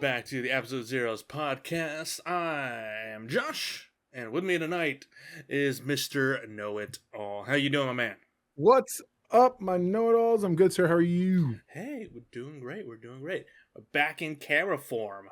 back to the Absolute Zeroes podcast. I am Josh, and with me tonight is Mr. Know-It-All. How you doing, my man? What's up, my know-it-alls? I'm good, sir. How are you? Hey, we're doing great. We're back in camera form,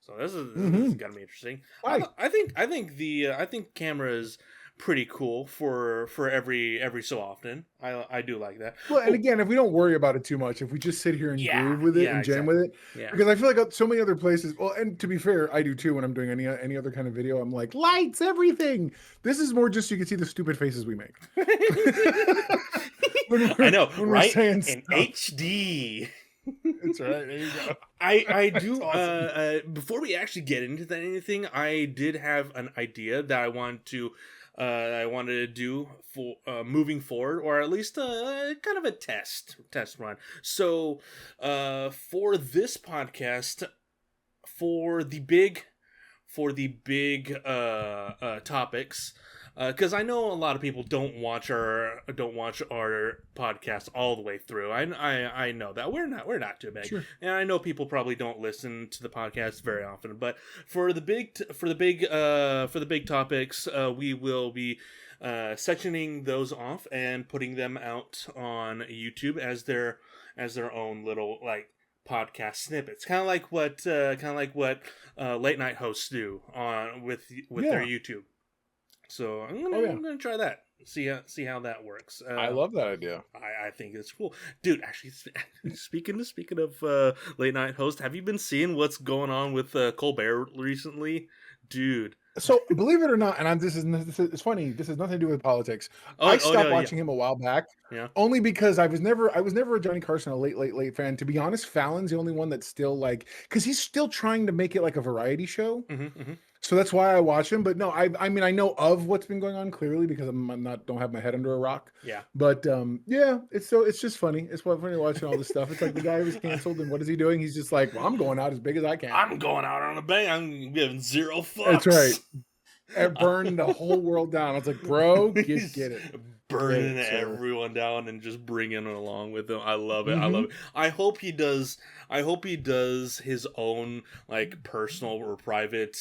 so this is gonna be interesting. Hi. I think camera is pretty cool for every so often. I do like that. Well, and again, if we don't worry about it too much, if we just sit here and groove with it and jam with it, because I feel like so many other places. Well, and to be fair, I do too. When I'm doing any other kind of video, I'm like lights, everything. This is more just so you can see the stupid faces we make. I know, right? In stuff. HD. That's right. There you go. I do. Awesome. Before we actually get into anything, I did have an idea that I wanted to do for moving forward, or at least kind of a test run. So for this podcast, for the big topics, because I know a lot of people don't watch our podcast all the way through. I know that we're not too big, sure. And I know people probably don't listen to the podcast very often. But for the big topics, we will be sectioning those off and putting them out on YouTube as their own little podcast snippets, kind of like what late night hosts do on with their YouTube. So I'm gonna try that. See how that works. I love that idea. I think it's cool, dude. Actually, speaking of late night host, have you been seeing what's going on with Colbert recently, dude? So believe it or not, and this is funny. This has nothing to do with politics. I stopped watching him a while back, only because I was never a Johnny Carson, a late fan. To be honest, Fallon's the only one that's still because he's still trying to make it like a variety show. So that's why I watch him. But no, I mean I know of what's been going on clearly because don't have my head under a rock. Yeah. But it's just funny. It's funny watching all this stuff. It's like the guy was canceled, and what is he doing? He's just like, well, I'm going out as big as I can. I'm going out on a bang. I'm giving zero fucks. That's right. It burned the whole world down. I was like, bro, get it. Burning everyone down and just bringing it along with him. I love it. I love it. I hope he does his own personal or private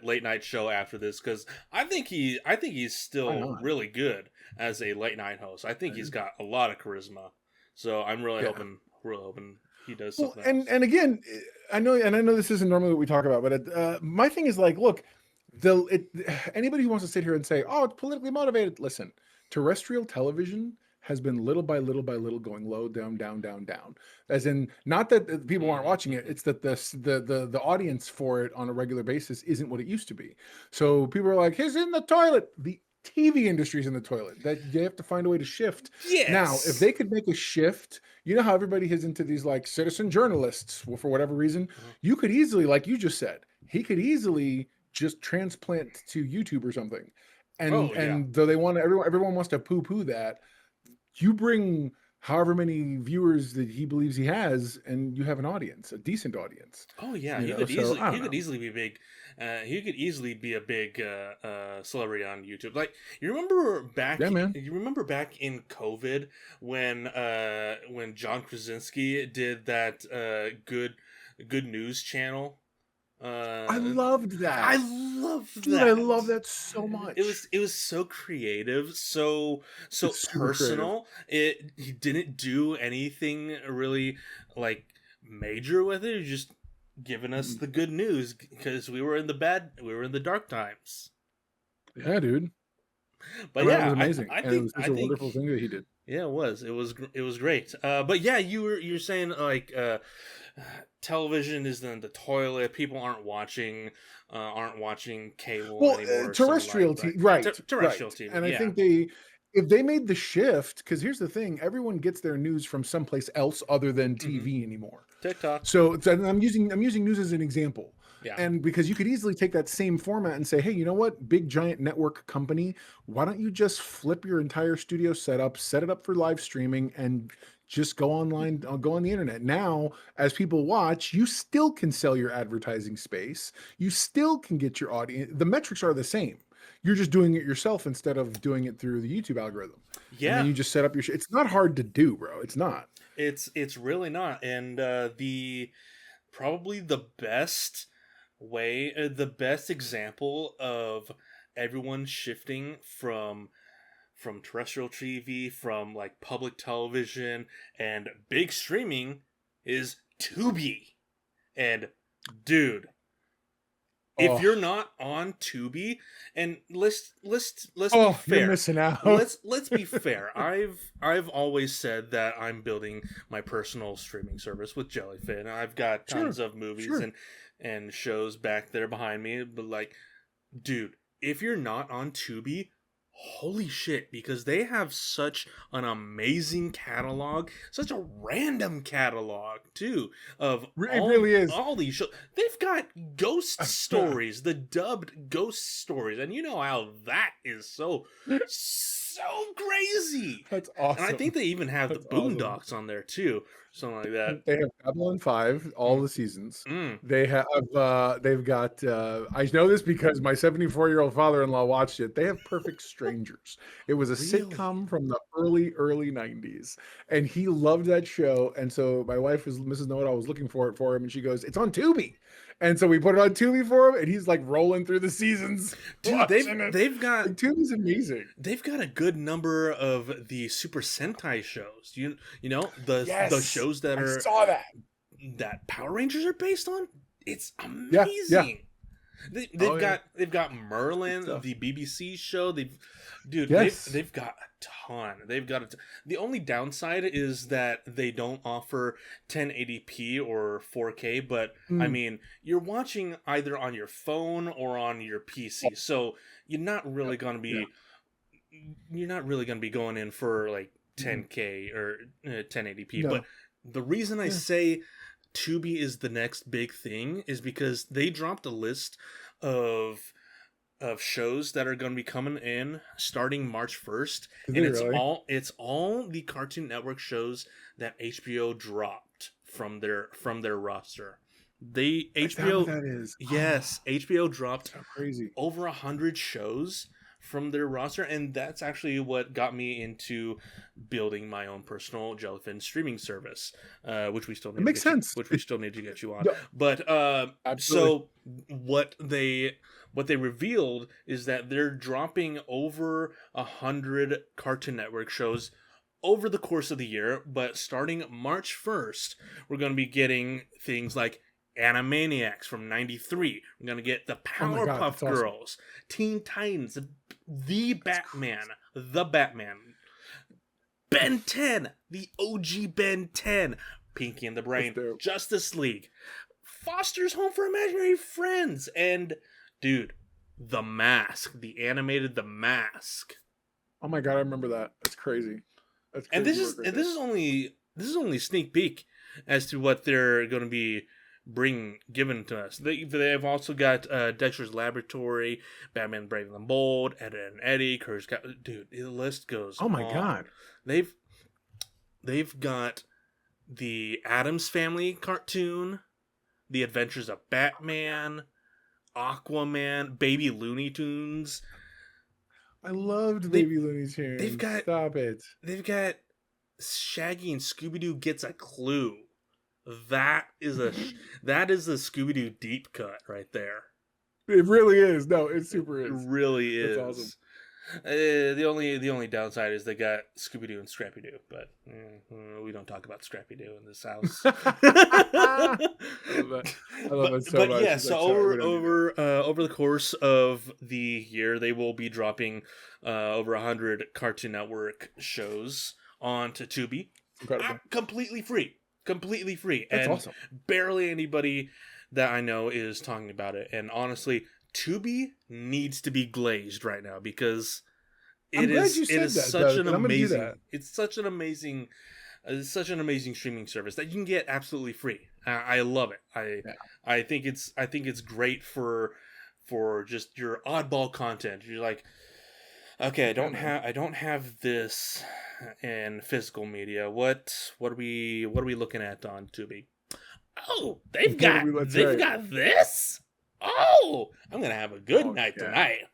late night show after this, because I think he's still really good as a late night host. I think he's got a lot of charisma. So I'm really hoping he does something else. And again, I know this isn't normally what we talk about, but my thing is look, anybody who wants to sit here and say, oh, it's politically motivated, listen. Terrestrial television has been little by little going low, down. As in, not that people aren't watching it; it's that the audience for it on a regular basis isn't what it used to be. So people are like, "He's in the toilet." The TV industry's in the toilet. That they have to find a way to shift. Yes. Now, if they could make a shift, you know how everybody is into these citizen journalists for whatever reason. You could easily, like you just said, he could easily just transplant to YouTube or something. And though everyone wants to poo-poo that, you bring however many viewers that he believes he has, and you have an audience, a decent audience. Oh yeah, he could easily be big. He could easily be a big celebrity on YouTube. Like you remember back in COVID when John Krasinski did that good news channel. I loved that. Dude, I love that so much. It was so creative, so personal. Creative. He didn't do anything really major with it. He was just giving us the good news because we were in the dark times. Yeah, dude. But it was amazing. It was a wonderful thing that he did. Yeah, it was. It was great. But yeah, you're saying television is in the toilet. People aren't watching cable anymore. Terrestrial TV, right? Terrestrial TV, and I think if they made the shift, because here's the thing: everyone gets their news from someplace else other than TV anymore. TikTok. So I'm using news as an example. Yeah. And because you could easily take that same format and say, hey, you know what? Big giant network company, why don't you just flip your entire studio setup, set it up for live streaming, and just go online, go on the internet. Now, as people watch, you still can sell your advertising space. You still can get your audience. The metrics are the same. You're just doing it yourself instead of doing it through the YouTube algorithm. Yeah. And then you just set up it's not hard to do, bro. It's not. It's really not. And probably the best way, the best example of everyone shifting from terrestrial TV, from like public television and big streaming is Tubi. And dude, if Oh, you're not on Tubi, and let's be oh, you're fair. missing out. Let's be fair. I've always said that I'm building my personal streaming service with Jellyfin. I've got tons of movies and shows back there behind me, but like, dude, if you're not on Tubi, holy shit, because they have such an amazing catalog, such a random catalog too of It really is. all these shows. They've got ghost stories, the dubbed ghost stories, and you know how that is so crazy. That's awesome. And I think they even have the Boondocks on there too, something like that. They have Babylon 5, all the seasons. They have they've got I know this because my 74-year-old father-in-law watched it. They have Perfect Strangers. It was a sitcom from the early 90s, and he loved that show. And so my wife was Mrs. Know-It-All was looking for it for him, and she goes, "It's on Tubi." And so we put it on Tubi for him, and he's like rolling through the seasons. Dude, they've got like, Tubi's amazing. They've got a good number of the Super Sentai shows. You know the shows that I saw that Power Rangers are based on. It's amazing. Yeah. They've got Merlin, the BBC show. They've got a ton. The only downside is that they don't offer 1080p or 4K, but I mean, you're watching either on your phone or on your PC. So you're not really going to be going in for like 10K or 1080p. No. But the reason I say Tubi is the next big thing is because they dropped a list of shows that are going to be coming in starting March 1st, and it's all the Cartoon Network shows that HBO dropped from their roster. HBO dropped over 100 shows from their roster, and that's actually what got me into building my own personal Jellyfin streaming service, which we still need. Which we still need to get you on. No. But so what they revealed is that they're dropping over 100 Cartoon Network shows over the course of the year, but starting March 1st, we're going to be getting things like Animaniacs from '93. We're going to get the Powerpuff Girls, awesome. Teen Titans, the Batman, Ben 10, the OG Ben 10, Pinky and the Brain, Justice League, Foster's Home for Imaginary Friends, and dude, The Mask, the animated The Mask. Oh my god, I remember that. That's crazy. And this is only a sneak peek as to what they're going to be given to us. They have also got Dexter's Laboratory, Batman Brave and the Bold, Ed and Eddie, Courage. Dude, the list goes. Oh my god. They've got the Addams Family cartoon, The Adventures of Batman, Aquaman, Baby Looney Tunes. I loved Baby Looney Tunes. Stop it. They've got Shaggy and Scooby-Doo Gets a Clue. That is a Scooby-Doo deep cut right there. It really is. No, it super is. It really is. That's awesome. The only downside is they got Scooby-Doo and Scrappy-Doo, but we don't talk about Scrappy-Doo in this house. I love that so much. But yeah, so over the course of the year, they will be dropping over 100 Cartoon Network shows onto Tubi. Incredible. Completely free. That's and awesome. Barely anybody that I know is talking about it. And honestly, Tubi needs to be glazed right now because it's such an amazing streaming service that you can get absolutely free. I love it. I think it's great for just your oddball content. You're like, okay, I don't have this in physical media. What are we looking at on Tubi? Oh, they've got this. Oh, I'm gonna have a good night tonight.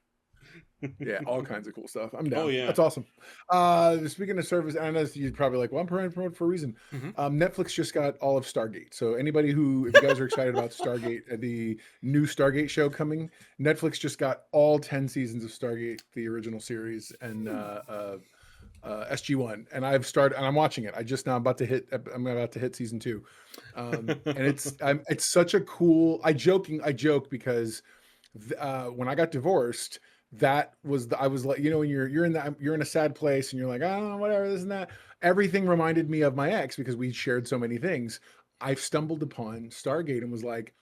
Yeah, all kinds of cool stuff. I'm Oh down. yeah. That's awesome. Speaking of service, and I know you're probably like, well, I'm promoting for a reason. Hmm. Netflix just got all of Stargate. So anybody who, if you guys are excited about Stargate, the new Stargate show coming, Netflix just got all 10 seasons of Stargate, the original series, and SG1. And and I'm watching it. I'm about to hit season 2. And it's such a cool, I joke because when I got divorced, I was like, when you're in a sad place and you're like, oh, whatever, this and that. Everything reminded me of my ex because we shared so many things. I've stumbled upon Stargate and was like,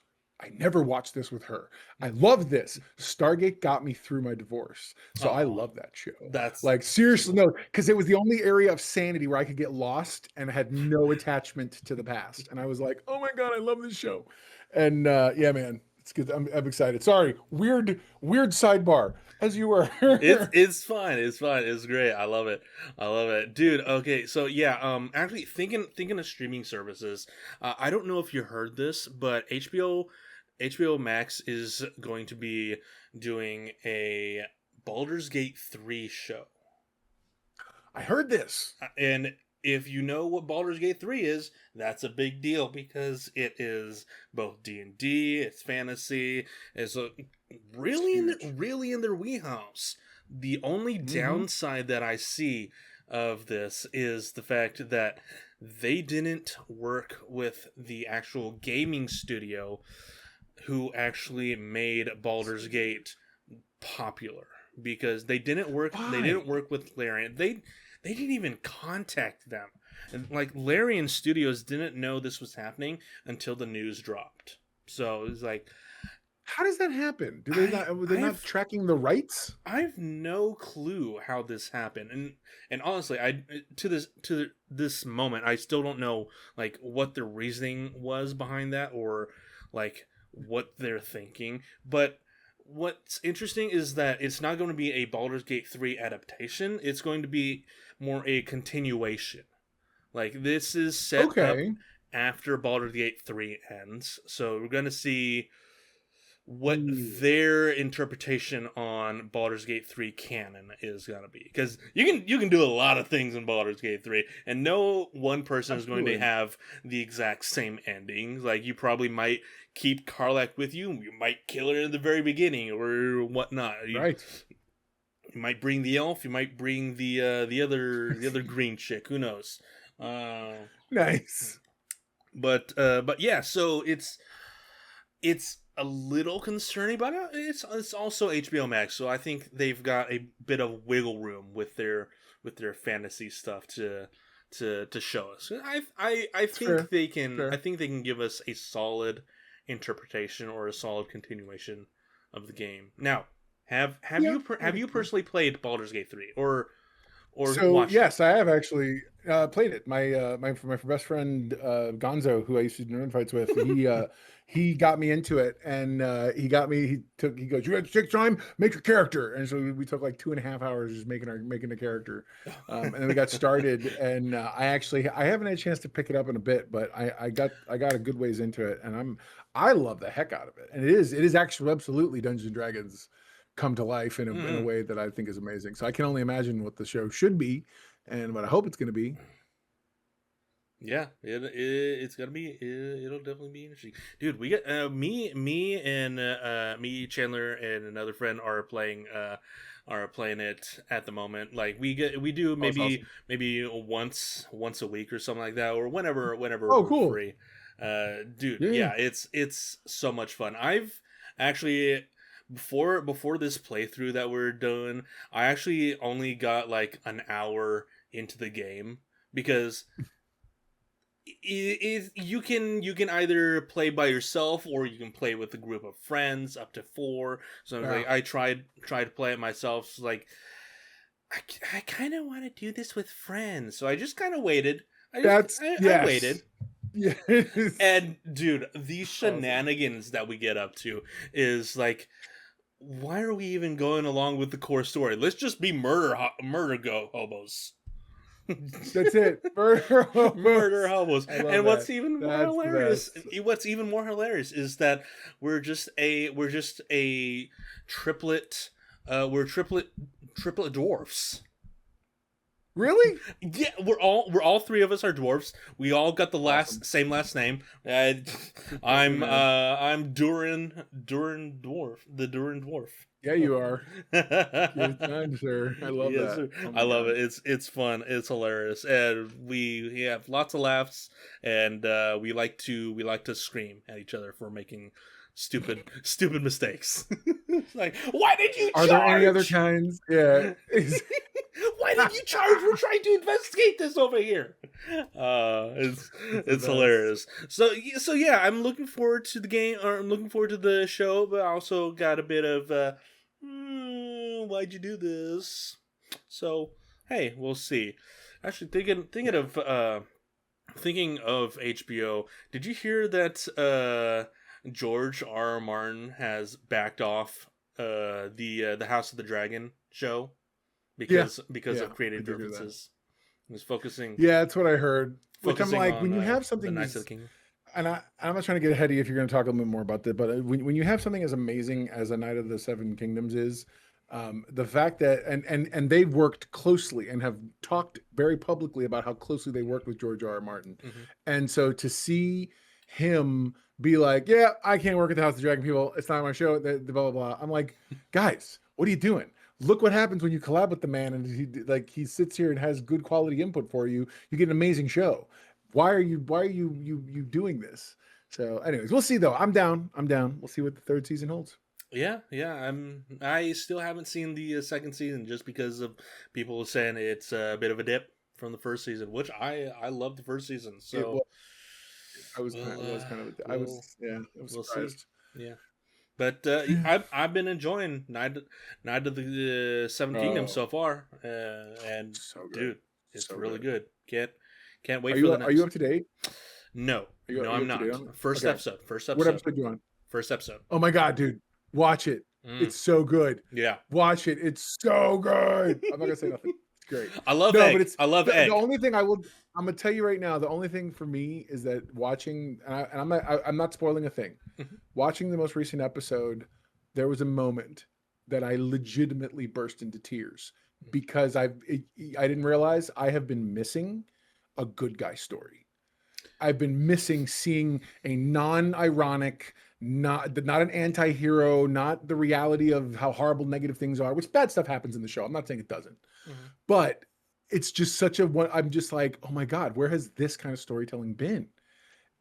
I never watched this with her. I love this. Stargate got me through my divorce. So I Oh, love that show. that's Like, seriously, no, because it was the only area of sanity where I could get lost and had no attachment to the past. And I was like, oh my God, I love this show. And yeah, man, it's good. I'm excited. Sorry, weird sidebar as you were. it's fine. It's fine. It's great. I love it. I love it, dude. Okay, so yeah, actually thinking of streaming services. I don't know if you heard this, but HBO Max is going to be doing a Baldur's Gate 3 show. I heard this. And if you know what Baldur's Gate 3 is, that's a big deal because it is both D&D, it's fantasy, it's really in their wheelhouse. The only downside that I see of this is the fact that they didn't work with the actual gaming studio who actually made Baldur's Gate popular, because they didn't work with Larian. They didn't even contact them. And like Larian Studios didn't know this was happening until the news dropped. So it was like, how does that happen? Do they not tracking the rights? I have no clue how this happened. And honestly, to this moment, I still don't know like what the reasoning was behind that, or like what they're thinking. But what's interesting is that it's not going to be a Baldur's Gate 3 adaptation. It's going to be more a continuation. Like, this is set up after Baldur's Gate 3 ends. So we're going to see what their interpretation on Baldur's Gate 3 canon is going to be. Because you can do a lot of things in Baldur's Gate 3, and no one person is going to have the exact same endings. Like, you probably might keep Karlach with you. You might kill her in the very beginning or whatnot. Right. You might bring the elf. You might bring the other green chick. Who knows? Nice. But yeah. So it's a little concerning, but it's also HBO Max. So I think they've got a bit of wiggle room with their fantasy stuff to show us. I think they can. Fair. I think they can give us a solid interpretation or a solid continuation of the game. Now, have you personally played Baldur's Gate 3 or so watched yes, it? I have actually played it. My best friend Gonzo, who I used to do fights with, he got me into it, and he goes, you had to take time, make a character, and so we took like 2.5 hours just making the character, and then we got started, and I haven't had a chance to pick it up in a bit, but I got a good ways into it, and I love the heck out of it, and it is actually absolutely Dungeons and Dragons come to life in a way that I think is amazing. So I can only imagine what the show should be, and what I hope it's going to be. Yeah, it's gonna be. It'll definitely be interesting, dude. We got me, Chandler, and another friend are playing it at the moment. Like we do maybe once a week or something like that, or whenever we're cool. free. Dude, yeah, it's so much fun. I've actually before this playthrough that we're doing, I actually only got like an hour into the game, because you can either play by yourself or you can play with a group of friends up to 4. So like I tried to play it myself. So like I kind of want to do this with friends, so I just kind of waited. I waited. Yes. And dude, these shenanigans that we get up to is like, why are we even going along with the core story? Let's just be murder hobos. That's it. Murder hobos. And what's even more hilarious is that we're just a triplet We're triplet dwarfs. Really? Yeah, we're all three of us are dwarfs. We all got the Awesome. same last name. I'm Durin dwarf, the Durin dwarf. Yeah, you are. Good time, sir. I love Yes, that. sir. Oh I my love god. it. It's fun. It's hilarious, and we have lots of laughs, and we like to scream at each other for making stupid mistakes. It's like, why did you Are there any other charge? kinds? Yeah. Why did you charge? We're trying to investigate this over here. It's It's the it's best. hilarious. So yeah, I'm looking forward to the game, or I'm looking forward to the show, but I also got a bit of why'd you do this? So hey, we'll see. Actually, thinking of HBO. Did you hear that George R. R. Martin has backed off the House of the Dragon show Yeah. because Yeah. of I creative did hear that. differences? He was focusing Yeah, that's what I heard. Which I'm focusing like, on when you have the something Knights of as the Kingdom. and I'm not trying to get ahead of you if you're going to talk a little bit more about that, but when you have something as amazing as a Knight of the Seven Kingdoms is, the fact that and they've worked closely and have talked very publicly about how closely they worked with George R. R. Martin, Mm-hmm. and so to see him be like, yeah, I can't work at the House of Dragon people. It's not my show. The blah blah blah. I'm like, guys, what are you doing? Look what happens when you collab with the man, and he sits here and has good quality input for you. You get an amazing show. Why are you doing this? So, anyways, we'll see though. I'm down. I'm down. We'll see what the third season holds. Yeah. I still haven't seen the second season just because of people saying it's a bit of a dip from the first season, which I love the first season. It So was. It was kind of. I was. we'll Yeah. I was we'll see. surprised. Yeah. But I've been enjoying Night of the Seven Kingdoms Oh, so far, and so good. dude, it's So really good. good. Can't wait Are for you the are you next. up to date? No, no, Are you I'm up to date not. on it? First Okay. episode. First What episode. episode you on? First episode. Oh my god, dude. Watch it. Mm, It's so good. yeah, Watch it. It's so good. I'm not gonna say nothing. It's great. I love No, but egg. it's I love the egg. only thing I'm gonna tell you right now, the only thing for me is that watching I'm not spoiling a thing. Mhm. Watching the most recent episode, there was a moment that I legitimately burst into tears because I didn't realize I have been missing a good guy story. I've been missing seeing a non-ironic, not an anti-hero, not the reality of how horrible negative things are, which bad stuff happens in the show. I'm not saying it doesn't, Mhm. but it's just such a one. I'm just like, oh my god, where has this kind of storytelling been?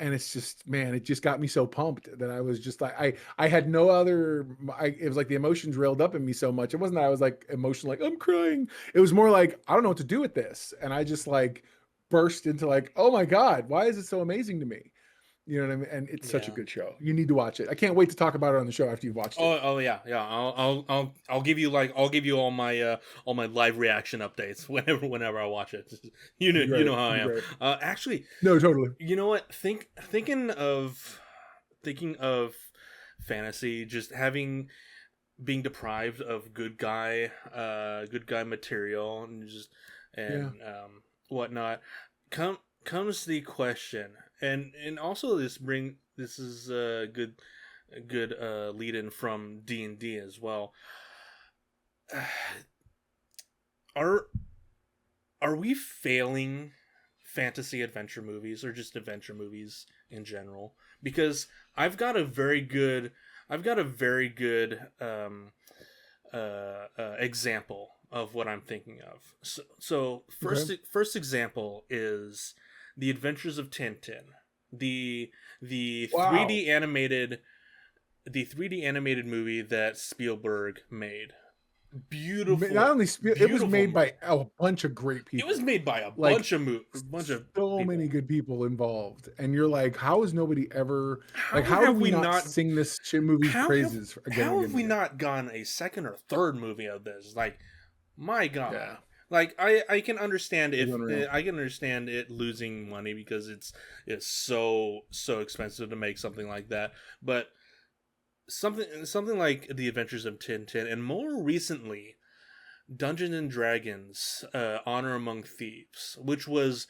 And it's just, man, it just got me so pumped that I was just like, I had no other. It was like the emotions railed up in me so much. It wasn't that I was like emotional, like I'm crying. It was more like I don't know what to do with this, and I just like burst into like, oh my god, why is it so amazing to me? You know what I mean? And it's such a Yeah. good show. You need to watch it. I can't wait to talk about it on the show after you've watched it. Oh yeah. I'll give you all my live reaction updates whenever I watch it. You know It'd be great. how I It'd be am. great. Actually, No, totally. you know what? Thinking of fantasy, just being deprived of good guy material Yeah. and whatnot. Comes the question, and also this is a good lead in from D&D as well. Are are we failing fantasy adventure movies or just adventure movies in general? Because I've got a very good example of what I'm thinking of. So Okay. first example is The Adventures of Tintin, the Wow. 3D animated movie that Spielberg made. Not only it was Beautiful made movie. by a bunch of great It was people. made by a Like bunch of so people. many good people involved, and you're like, how has nobody ever like? How How do have we we not not? sing this shit movie's How have praises again and how again have and we again? not gotten a second or third movie of this? Like, my God. Yeah, Like I can understand it was if unreal. I can understand it losing money because it's so expensive to make something like that. But something like The Adventures of Tintin, and more recently Dungeons and Dragons, Honor Among Thieves, which was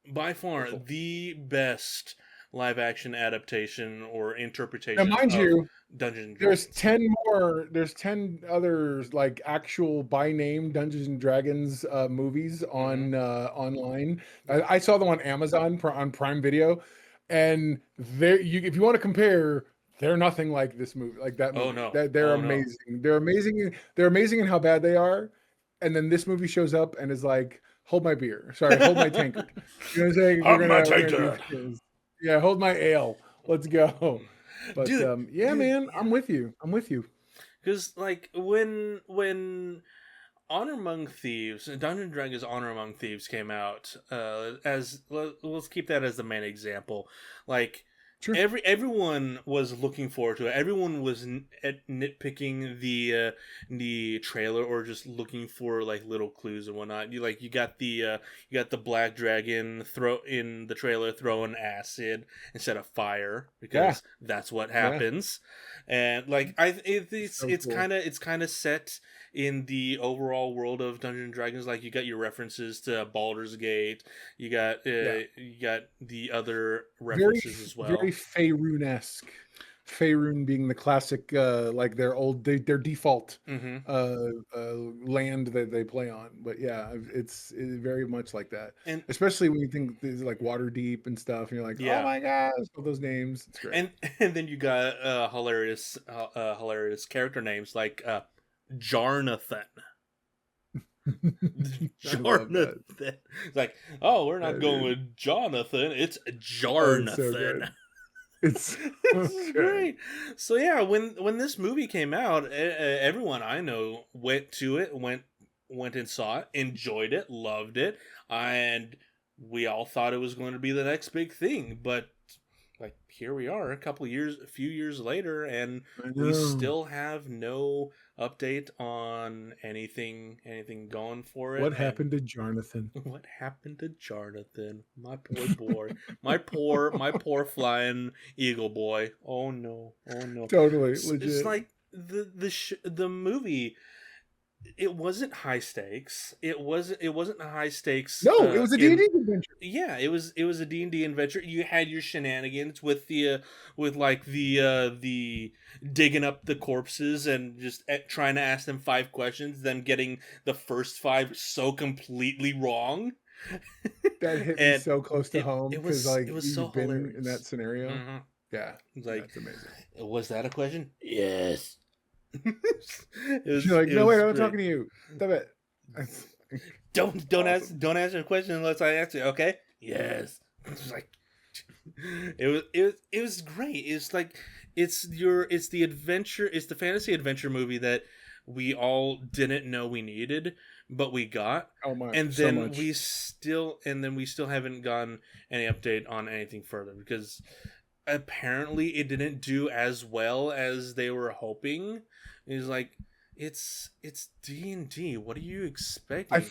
by far Wonderful. the best live action adaptation or Now, interpretation mind of you, Dungeons and there's Dragons. 10 more. There's 10 others like actual by name Dungeons and Dragons movies Mm-hmm. on online. Yeah. I saw them on Amazon on Prime Video, and there you if you want to compare, they're nothing like this movie, like that Oh movie. no. That they're Oh no. amazing. They're amazing. They're amazing in how bad they are. And then this movie shows up and is like, hold my beer. Sorry, hold my tankard. You know what I'm saying? I'm not We're gonna do tainted. this. Yeah, hold my ale. Let's go. But Dude, yeah, dude, man, I'm yeah. with you. I'm with you. Because like when Honor Among Thieves, Dungeons and Dragons Honor Among Thieves came out, let's keep that as the main example. Like Sure. everyone was looking forward to it. Everyone was nitpicking the trailer or just looking for like little clues and whatnot. You got the black dragon throw in the trailer throwing acid instead of fire Yeah. because that's what Yeah. happens. And like So it's cool. kind of set in the overall world of Dungeons and Dragons. Like you got your references to Baldur's Gate, you got Yeah. the other Very, references as well. very Faerun-esque. Faerun being the classic, like their default land that they play on. But yeah, it's very much like that. And Especially when you think it's like Water Deep and stuff, and you're like, oh yeah, my gosh, all those names. It's great. and then you got hilarious character names like Jarnathan. I love that. Jarnathan. It's like, oh, we're not Yeah, going dude. with Jonathan. It's Oh, it's so good. Jarnathan. It's so This is good. great. So yeah, when this movie came out, everyone I know went to it, went and saw it, enjoyed it, loved it, and we all thought it was going to be the next big thing. But like here we are, a few years later, and I we know. still have no update on anything going for it. What and happened to Jonathan? what happened to Jonathan? My poor boy. My poor flying eagle boy. Oh no. Oh no. Totally, It's legit. like the movie, it wasn't high stakes. It wasn't a high stakes No, it was a D&D adventure. yeah, it was a D&D adventure. You had your shenanigans with the digging up the corpses and just trying to ask them 5 questions, them getting the first 5 so completely wrong. That hit me And so close to home it was because like it was you've so been in hilarious. that scenario. Mhm. Yeah, It's like, that's amazing. was that a question? Yes. She's like, no, wait, I'm talking to you. Stop it. Don't Awesome. don't answer a question unless I answer. Okay. Yes. It's like it was great. It's like it's the fantasy adventure movie that we all didn't know we needed, but we got. Oh my, And so then much. we still haven't gotten any update on anything further because apparently it didn't do as well as they were hoping. It's like it's D&D. What are you expecting?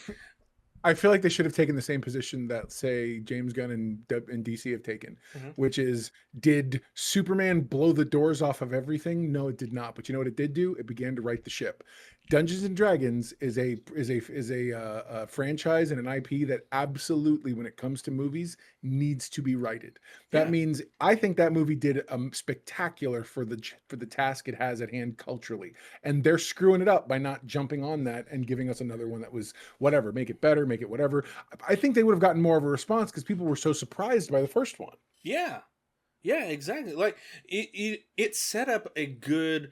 I feel like they should have taken the same position that, say, James Gunn and DC have taken, Mhm. which is, did Superman blow the doors off of everything? No, it did not. But you know what it did do? It began to right the ship. Dungeons and Dragons is a franchise and an IP that absolutely, when it comes to movies, needs to be righted. That Yeah. means I think that movie did spectacular for the task it has at hand culturally, and they're screwing it up by not jumping on that and giving us another one that was whatever, make it better, make it whatever. I think they would have gotten more of a response because people were so surprised by the first one. Yeah. Yeah, exactly. Like it set up a good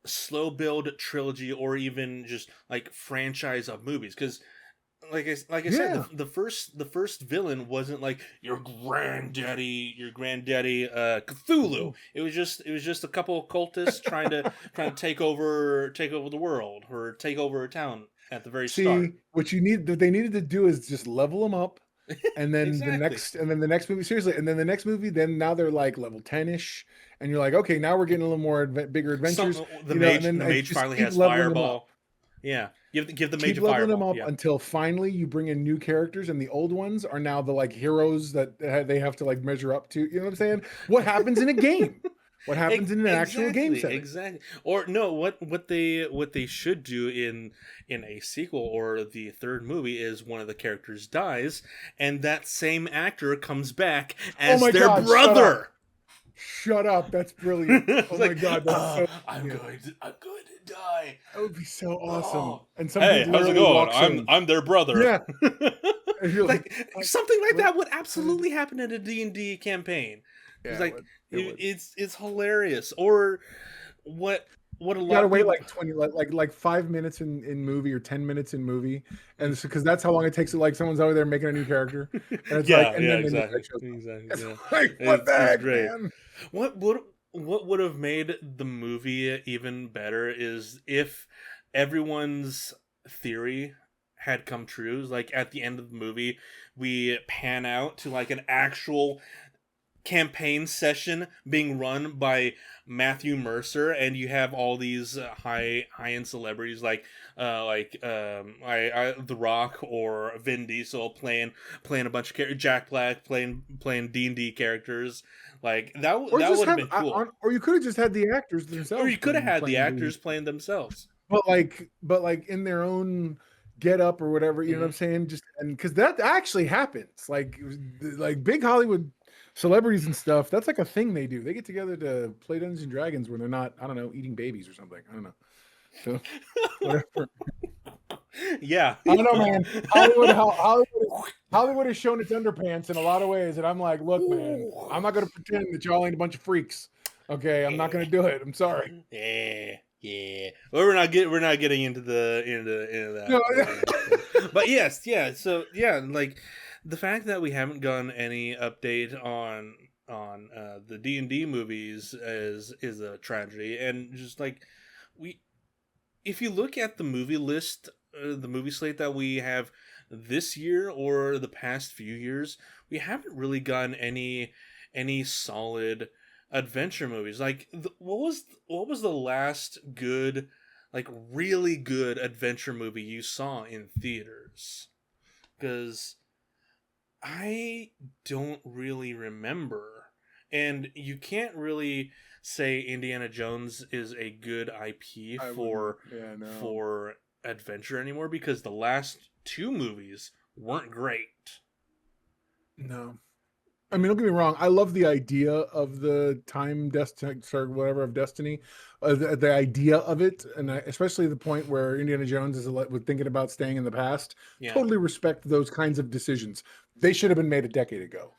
slow build trilogy or even just like franchise of movies cuz like I said, Yeah. the first villain wasn't like your granddaddy Cthulhu. It was just a couple of cultists trying to take over the world or take over a town at the very start. See, what they needed to do is just level them up, and then Exactly. the next movie, seriously, and then the next movie, then now they're like level 10ish, and you're like, okay, now we're getting a little more bigger adventures, The and then mage just finally keep has leveling them up. fireball. Yeah, give the mage Keep a leveling them fireball. up Yeah. until finally you bring in new characters, and the old ones are now the like heroes that they have to like measure up to. You know what I'm saying? What happens in a game? what happens in an actual game setting. Exactly. Or no, what they should do in a sequel or the third movie is one of the characters dies, and that same actor comes back as their brother. Shut up! That's brilliant. Oh my god, that's so. I'm going to die. That would be so awesome. Oh. And some Hey, dude how's it literally going? I'm their brother. Yeah. And you're like something like that would absolutely happen in a D&D campaign. It's like it's hilarious. Or what a lot you gotta of wait people... like 20 like 5 minutes in movie or 10 minutes in movie, and because that's how long it takes. Like someone's over there making a new character, and it's exactly. Like what the heck, man? What would have made the movie even better is if everyone's theory had come true. Like at the end of the movie, we pan out to like an actual campaign session being run by Matthew Mercer, and you have all these high-end celebrities like The Rock or Vin Diesel playing a bunch of characters, Jack Black playing D&D characters. Like that would have been cool. Or you could have just had the actors themselves. Or you could have had the actors playing themselves. But like in their own get up or whatever, you know what I'm saying? Just and because that actually happens. Like big Hollywood celebrities and stuff, that's like a thing they do. They get together to play Dungeons and Dragons when they're not, I don't know, eating babies or something. I don't know. So whatever. Yeah. I don't know, man. Hollywood has shown its underpants in a lot of ways, and I'm like, look, man, I'm not gonna pretend that y'all ain't a bunch of freaks. Okay, I'm not gonna do it. I'm sorry. Yeah. Well, we're not getting into that. No. But yes, yeah. So yeah, like the fact that we haven't gotten any update on the D&D movies is a tragedy, and just like if you look at the movie list, the movie slate that we have this year or the past few years, we haven't really gotten any solid adventure movies. Like what was the last good, like really good adventure movie you saw in theaters? Because I don't really remember, and you can't really say Indiana Jones is a good IP for adventure anymore, because the last two movies weren't great. No. I mean, don't get me wrong. I love the idea of the time destiny or whatever of destiny, the idea of it, and especially the point where Indiana Jones is thinking about staying in the past. Yeah. Totally respect those kinds of decisions. They should have been made a decade ago.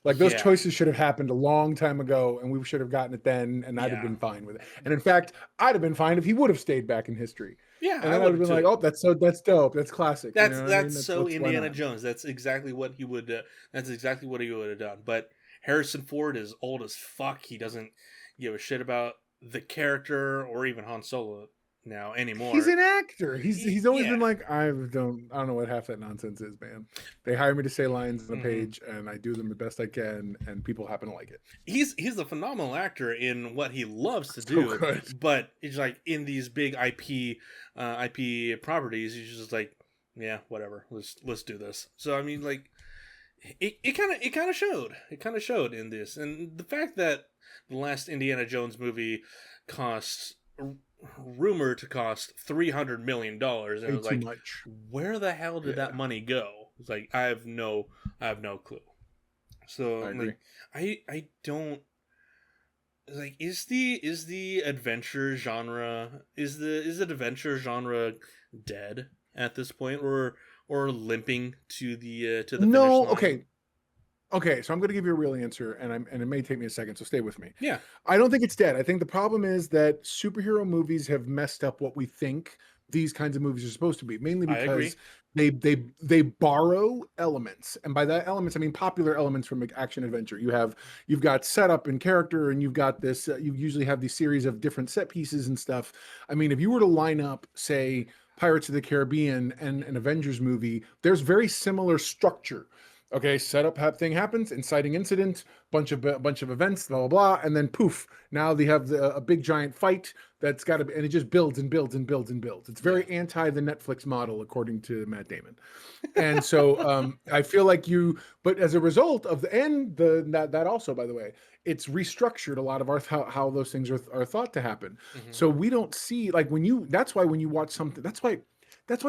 Like those choices should have happened a long time ago, and we should have gotten it then, and I'd have been fine with it. And in fact, I'd have been fine if he would have stayed back in history. Yeah, and then I would have been like, "Oh, that's dope. That's classic. That's so Indiana Jones. That's exactly what he would. That's exactly what he would have done." But Harrison Ford is old as fuck. He doesn't give a shit about the character or even Han Solo now anymore. He's an actor. He's always been like, I don't know what half that nonsense is, man. They hire me to say lines on a page, and I do them the best I can, and people happen to like it. He's a phenomenal actor in what he loves to do, but it's like in these big IP properties, he's just like, yeah, whatever. Let's do this. So I mean, like, it kind of showed. It kind of showed in this, and the fact that the last Indiana Jones movie rumored to cost $300 million, and it was like, where the hell did that money go? It's like I have no clue. So I don't like, is the adventure genre is the adventure genre dead at this point, or limping to the finish line? Okay, so I'm going to give you a real answer, and it may take me a second, so stay with me. Yeah. I don't think it's dead. I think the problem is that superhero movies have messed up what we think these kinds of movies are supposed to be, mainly because they borrow elements. And by that elements, I mean popular elements from action adventure. You've got setup and character, and you've got this, you usually have these series of different set pieces and stuff. I mean, if you were to line up, say, Pirates of the Caribbean and an Avengers movie, there's very similar structure. Okay, setup thing happens, inciting incident, bunch of events, blah blah blah, and then poof. Now they have a big giant fight that's got to be, and it just builds and builds and builds and builds. It's Yeah. very anti the Netflix model, according to Matt Damon. And so I feel like but as a result of that also, by the way, it's restructured a lot of how those things are thought to happen. Hmm. So we don't see like that's why when you watch something, that's why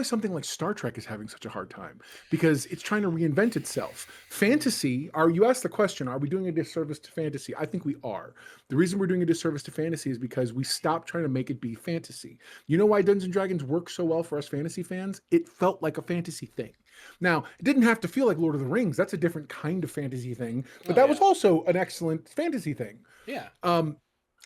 something like Star Trek is having such a hard time, because it's trying to reinvent itself. Fantasy, you asked the question, are we doing a disservice to fantasy? I think we are. The reason we're doing a disservice to fantasy is because we stopped trying to make it be fantasy. You know why Dungeons and Dragons works so well for us fantasy fans? It felt like a fantasy thing. Now, it didn't have to feel like Lord of the Rings. That's a different kind of fantasy thing, but Oh that was yeah. also an excellent fantasy thing. Yeah. Um,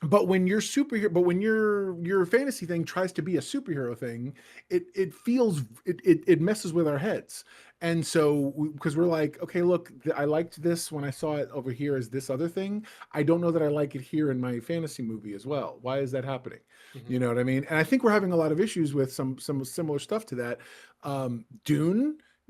but when when your fantasy thing tries to be a superhero thing, it feels it messes with our heads. And so because we're like, okay, look, I liked this when I saw it over here as this other thing. I don't know that I like it here in my fantasy movie as well. Why is that happening? Hmm. You know what I mean? And I think we're having a lot of issues with some similar stuff to that.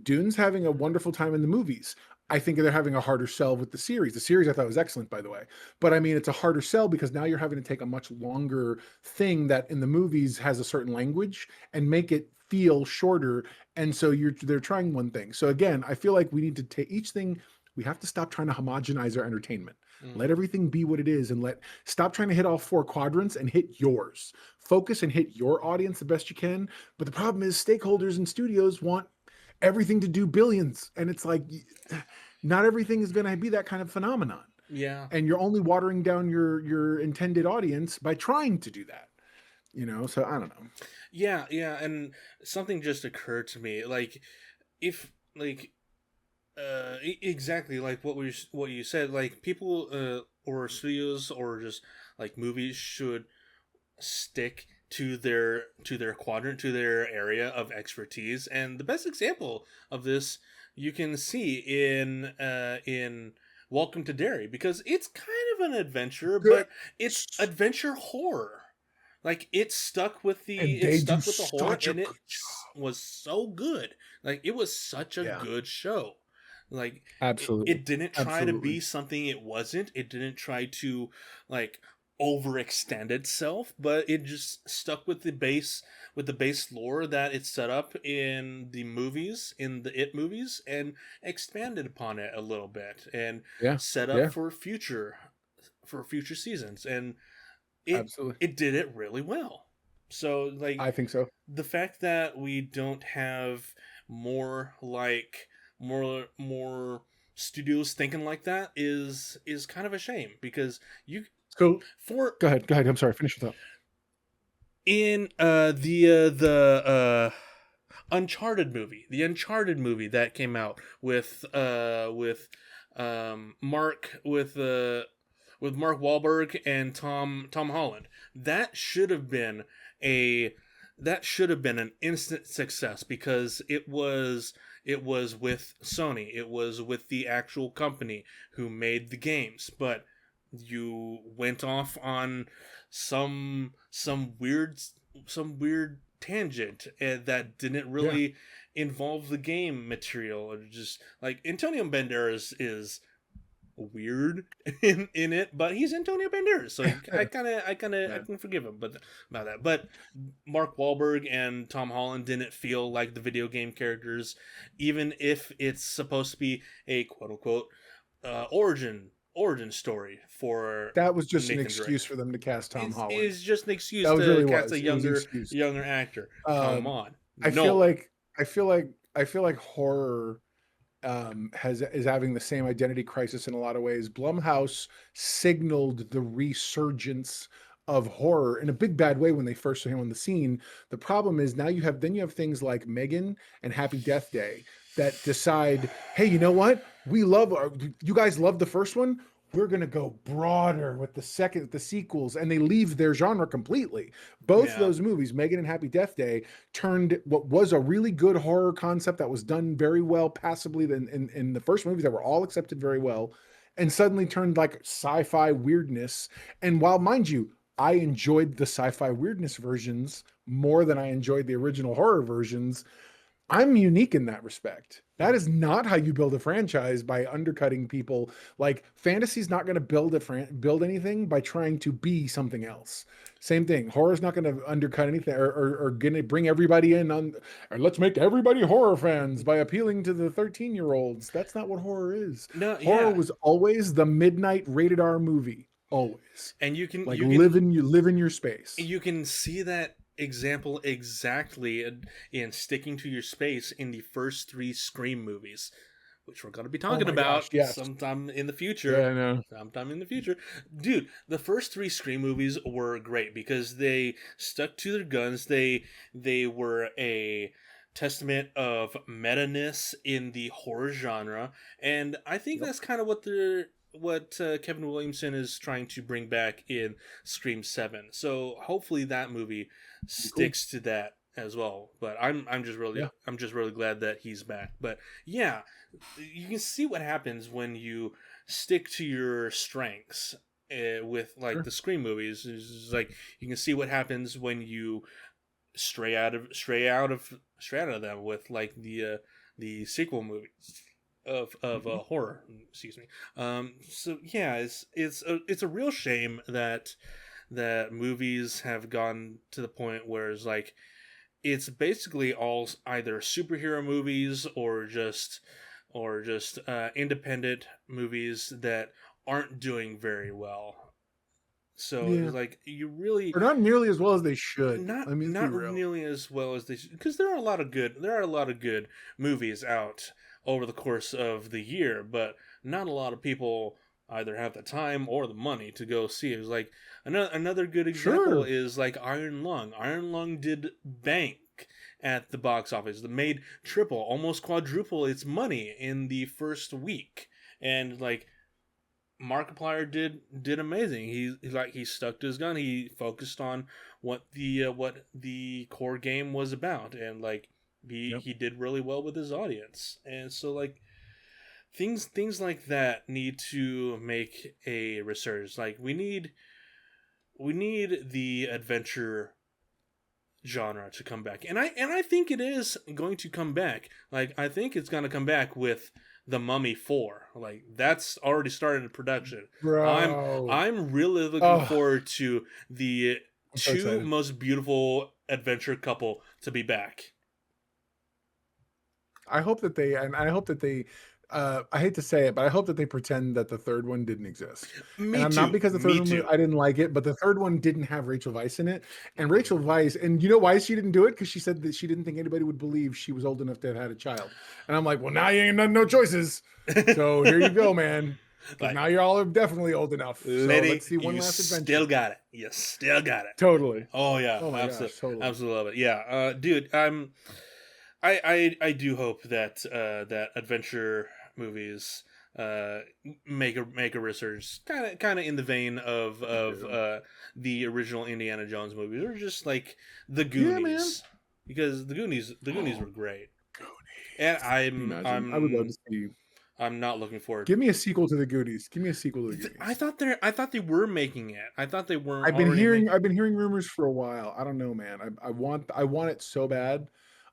Dune's having a wonderful time in the movies. I think they're having a harder sell with the series. The series I thought was excellent, by the way. But I mean, it's a harder sell because now you're having to take a much longer thing that in the movies has a certain language and make it feel shorter. And so they're trying one thing. So again, I feel like we need to take each thing. We have to stop trying to homogenize our entertainment. Hmm. Let everything be what it is, and stop trying to hit all four quadrants and hit yours. Focus and hit your audience the best you can. But the problem is stakeholders and studios want everything to do billions, and it's like not everything is going to be that kind of phenomenon, Yeah. and you're only watering down your intended audience by trying to do that, so I don't know. Yeah, yeah, and something just occurred to me, like if like exactly like what you said, like people or studios or just like movies should stick to their quadrant, to their area of expertise. And the best example of this you can see in Welcome to Derry, because it's kind of an adventure, Good. but it's adventure horror. Like And it they do stuck with the horror, such a and good was so good. Like it was such a job. Yeah, good show. Like absolutely, it didn't try to absolutely. be something it wasn't. It didn't try to like overextend itself, but it just stuck with the base lore that it set up in the movies, in the It movies, and expanded upon it a little bit and Yeah, set up yeah, for future seasons. And it absolutely. it did it really well. So like I think so. the fact that we don't have more like more studios thinking like that is kind of a shame, because you So for go ahead, I'm sorry, finish your thought. in the the Uncharted movie that came out with Mark with Mark Wahlberg and Tom Holland. That should have been a that should have been an instant success, because it was with Sony. It was with the actual company who made the games. But you went off on some weird some weird tangent that didn't Yeah, really involve the game material. Or just like Antonio Banderas is weird in it, but he's Antonio Banderas, so I yeah. can forgive him but about that. But Mark Wahlberg and Tom Holland didn't feel like the video game characters, even if it's supposed to be a quote unquote origin story for That was just an Nathan excuse Drake. for them to cast Tom Holland. Is just an excuse That was to really cast a was. It was an excuse. younger actor. Come Um, on, I feel no. like I feel like horror has is having the same identity crisis in a lot of ways. Blumhouse signaled the resurgence of horror in a big bad way when they first saw him on the scene. The problem is now you have things like Megan and Happy Death Day that decide, hey, you know what? You guys love the first one. We're gonna go broader with the sequels, and they leave their genre completely. Both of Yeah. those movies, Megan and Happy Death Day, turned what was a really good horror concept that was done very well, passably in the first movies that were all accepted very well, and suddenly turned like sci-fi weirdness. And while, mind you, I enjoyed the sci-fi weirdness versions more than I enjoyed the original horror versions, I'm unique in that respect. That is not how you build a franchise, by undercutting people. Like, fantasy's not going to build anything by trying to be something else. Same thing. Horror's not going to undercut anything, or going to bring everybody in on, or let's make everybody horror fans by appealing to the 13-year-olds. That's not what horror is. No, Horror yeah. was always the midnight rated R movie. Always. And Like, live in your space. you can see that example exactly in sticking to your space in the first three Scream movies, which we're going to be Oh talking my about gosh, yes. sometime in the future. Yeah, I know. Sometime in the future. Dude, the first three Scream movies were great because they stuck to their guns. They were a testament of meta-ness in the horror genre, and I think that's kind of what Kevin Williamson is trying to bring back in Scream 7. So hopefully that movie sticks to that as well. But I'm just really glad that he's back. But yeah, you can see what happens when you stick to your strengths with like the Scream movies. It's like you can see what happens when you stray out of them with like the sequel movies of horror. Excuse me. So yeah, it's a real shame that movies have gone to the point where it's like it's basically all either superhero movies or just independent movies that aren't doing very well. So it's like you really They're not nearly as well as they should. not I mean, not nearly as well as they should, because there are a lot of good movies out over the course of the year, but not a lot of people either have the time or the money to go see it. It's like another good example is like Iron Lung. Iron Lung did bank at the box office. It made triple, almost quadruple its money in the first week, and like Markiplier did amazing. He stuck to his gun. He focused on what the core game was about, and like he did really well with his audience. And so like things like that need to make a resurgence. Like we need the adventure genre to come back, and I think it is going to come back. Like I think it's going to come back with The Mummy 4. Like that's already started in production. Bro. I'm really looking forward to the so most beautiful adventure couple to be back. I hope that they I hate to say it, but I hope that they pretend that the third one didn't exist. Me and too. Not because the third one I didn't like it, but the third one didn't have Rachel Weisz in it. And Rachel Weisz, and you know why she didn't do it? Because she said that she didn't think anybody would believe she was old enough to have had a child. And I'm like, well, now you ain't no choices. So here you go, man. Like, now you're all definitely old enough. So let's see one last adventure. Still got it. You still got it. Totally. Oh yeah. Oh my absolutely. Gosh, totally. Absolutely love it. Yeah. Dude, I do hope that that adventure movies make a resurgence, kind of in the vein of the original Indiana Jones movies, or just like the Goonies, because the Goonies were great. And I would love to see. I'm not looking forward. Give me a sequel to the Goonies. Give me a sequel to the Goonies. I thought they were making it. I thought they weren't. I've been hearing rumors for a while. I don't know, man. I want it so bad.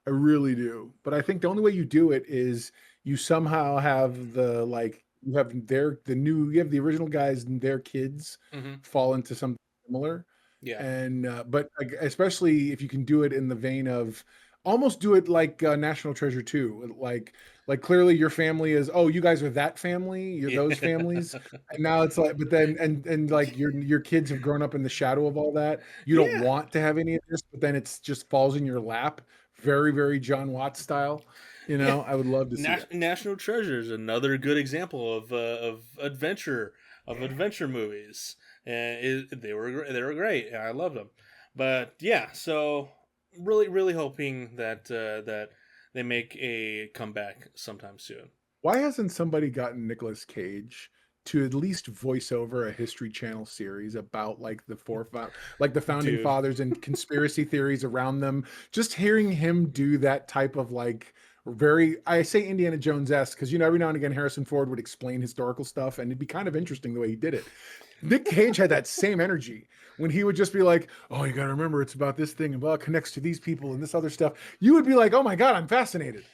I really do. But I think the only way you do it is you somehow have the you have the original guys and their kids fall into something similar. Yeah. And but especially if you can do it in the vein of almost do it like National Treasure 2. Like clearly your family is, oh, you guys are that family, you're those families. And now it's like, but then and like your kids have grown up in the shadow of all that. You don't want to have any of this, but then it's just falls in your lap. Very, very John Watts style. You know, I would love to see National Treasure is another good example of adventure movies, and they were great. I loved them. But yeah, so really hoping that that they make a comeback sometime soon. Why hasn't somebody gotten Nicolas Cage to at least voice over a History Channel series about like the founding fathers and conspiracy theories around them? Just hearing him do that type of like I say Indiana Jones-esque because, you know, every now and again Harrison Ford would explain historical stuff and it'd be kind of interesting the way he did it. Nick Cage had that same energy when he would just be like, "Oh, you got to remember, it's about this thing and blah, connects to these people and this other stuff." You would be like, "Oh my god, I'm fascinated,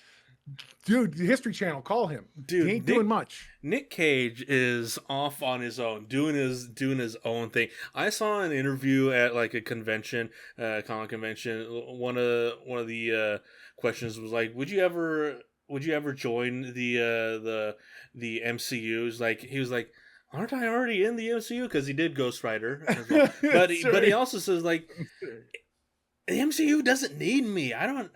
dude." The History Channel, call him. He Dude, ain't doing much. Nick Cage is off on his own, doing his own thing. I saw an interview at like a convention, comic convention. One of the questions was like, would you ever join the MCU? He was like, aren't I already in the MCU? Because he did Ghost Rider as well. But he also says like, the MCU doesn't need me. I don't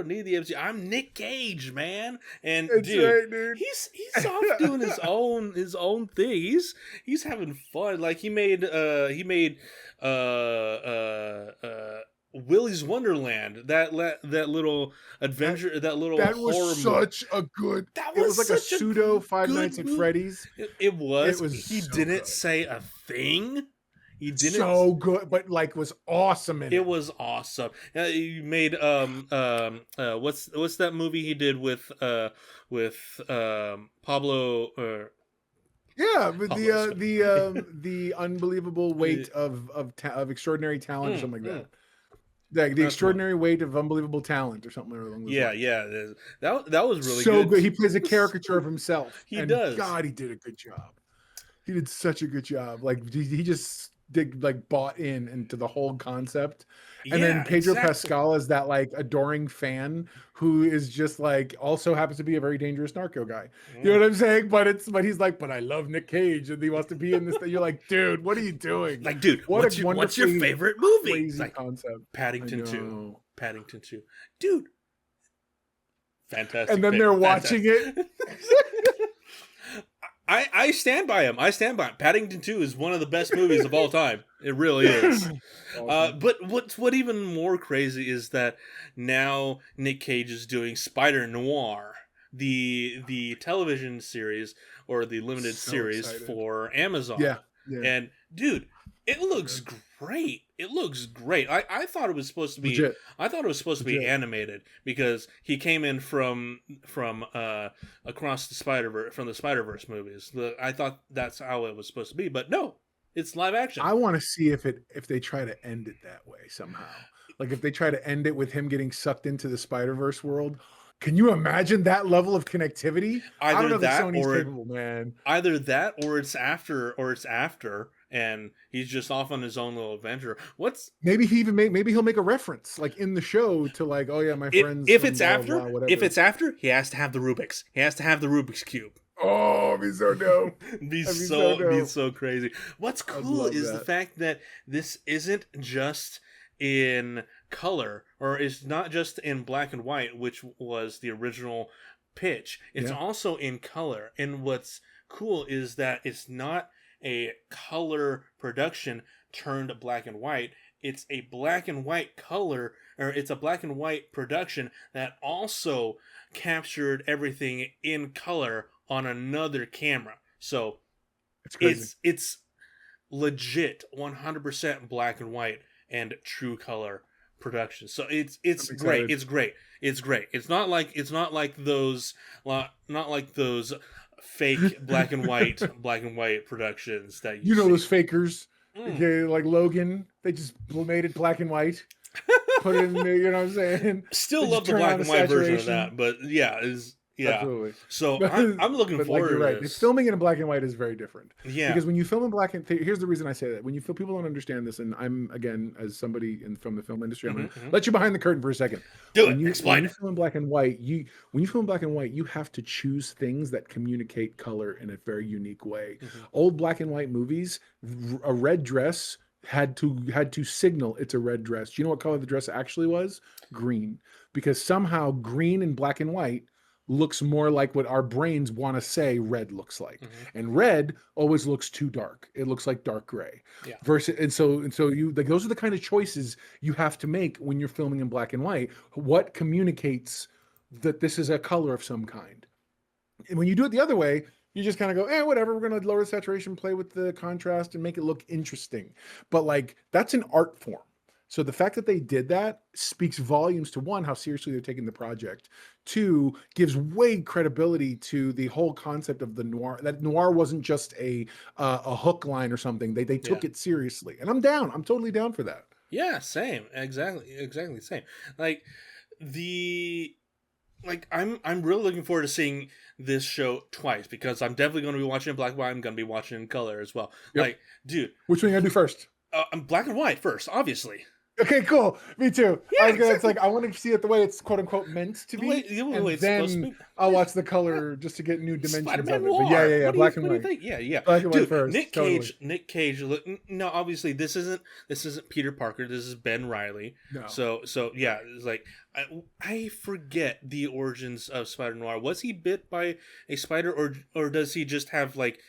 need the MCU. I'm Nick Cage, man. And That's dude, right, dude. he's off doing his own thing. He's having fun. Like he made Willy's Wonderland, that little adventure, that little that horror was such a good. That It was like a such pseudo good Five Nights at movie. Freddy's. It was. He so didn't good. say a thing. He didn't. So good, but like was awesome in it. It was awesome. You made what's that movie he did with Pablo? Yeah, but the unbelievable weight of extraordinary talent or something like that. Like the extraordinary weight of unbelievable talent or something along those lines. Yeah. That was really so good. good. He plays a caricature of himself. He does. God, he did a good job. He did such a good job. Like he just bought into the whole concept. And then Pedro Pascal is that like adoring fan who is just like also happens to be a very dangerous narco guy. You know what I'm saying? But he's like, but I love Nick Cage and he wants to be in this thing. You're like, dude, what are you doing? Like, dude, what's your favorite movie? Crazy like concept. Paddington 2. Paddington 2. Dude. Fantastic. And then they're watching it. I stand by him. Paddington 2 is one of the best movies of all time. It really is. Awesome. But what even more crazy is that now Nick Cage is doing Spider-Noir, the television series or the limited series for Amazon. Yeah. And dude, it looks great. It looks great. I thought it was supposed to be legit. I thought it was supposed to be animated because he came in from across the Spider-Verse movies. I thought that's how it was supposed to be, but no, it's live action. I want to see if they try to end it that way somehow. Like if they try to end it with him getting sucked into the Spider-Verse world. Can you imagine that level of connectivity? Either I don't know that if Sony's or capable, man. Either that or it's after and he's just off on his own little adventure. Maybe he'll make a reference like in the show to like, oh yeah, my friends. If it's after, he has to have the Rubik's. He has to have the Rubik's Cube. Oh, be so dope. Be so crazy. What's cool is the fact that this isn't just in color, or is not just in black and white, which was the original pitch. It's also in color. And what's cool is that it's not a color production turned black and white. It's a black and white color, or it's a black and white production that also captured everything in color on another camera. So it's legit 100% black and white and true color production. So it's great. It's great. It's not like those fake black and white productions that you see. Those fakers. Okay, like Logan, they just made it black and white. Put it in there, you know what I'm saying? Still love the black and white version of that, but yeah. Absolutely. So I'm looking forward to this. this. Filming in black and white is very different. Yeah. Because when you film in black and here's the reason I say that. When you feel people don't understand this, and I'm again as somebody from the film industry, I'm gonna let you behind the curtain for a second. Explain. When you film in black and white, you have to choose things that communicate color in a very unique way. Old black and white movies, a red dress had to signal it's a red dress. Do you know what color the dress actually was? Green. Because somehow green and black and white looks more like what our brains want to say red looks like. And red always looks too dark. It looks like dark gray. Yeah. And so you like those are the kind of choices you have to make when you're filming in black and white. What communicates that this is a color of some kind? And when you do it the other way, you just kind of go, whatever, we're going to lower the saturation, play with the contrast and make it look interesting. But like that's an art form. So the fact that they did that speaks volumes to, one, how seriously they're taking the project. Two, gives way credibility to the whole concept of the noir. That noir wasn't just a hook line or something. They Yeah. took it seriously, and I'm down. I'm totally down for that. Yeah, same. Exactly same. Like I'm really looking forward to seeing this show twice, because I'm definitely going to be watching it black and white. I'm going to be watching it in color as well. Yep. Like, dude, which one you gonna do first? I'm black and white first, obviously. Okay, cool. Me too. Yeah, It's like I want to see it the way it's quote unquote meant to be, and then I'll watch the color just to get new dimensions Spider-Man of it. Noir. But yeah, black and white. white. Yeah. Black and Dude, white first. Nick Cage. Look, no, obviously this isn't Peter Parker. This is Ben Reilly. No. So yeah, it's like I forget the origins of Spider-Noir. Was he bit by a spider, or does he just have like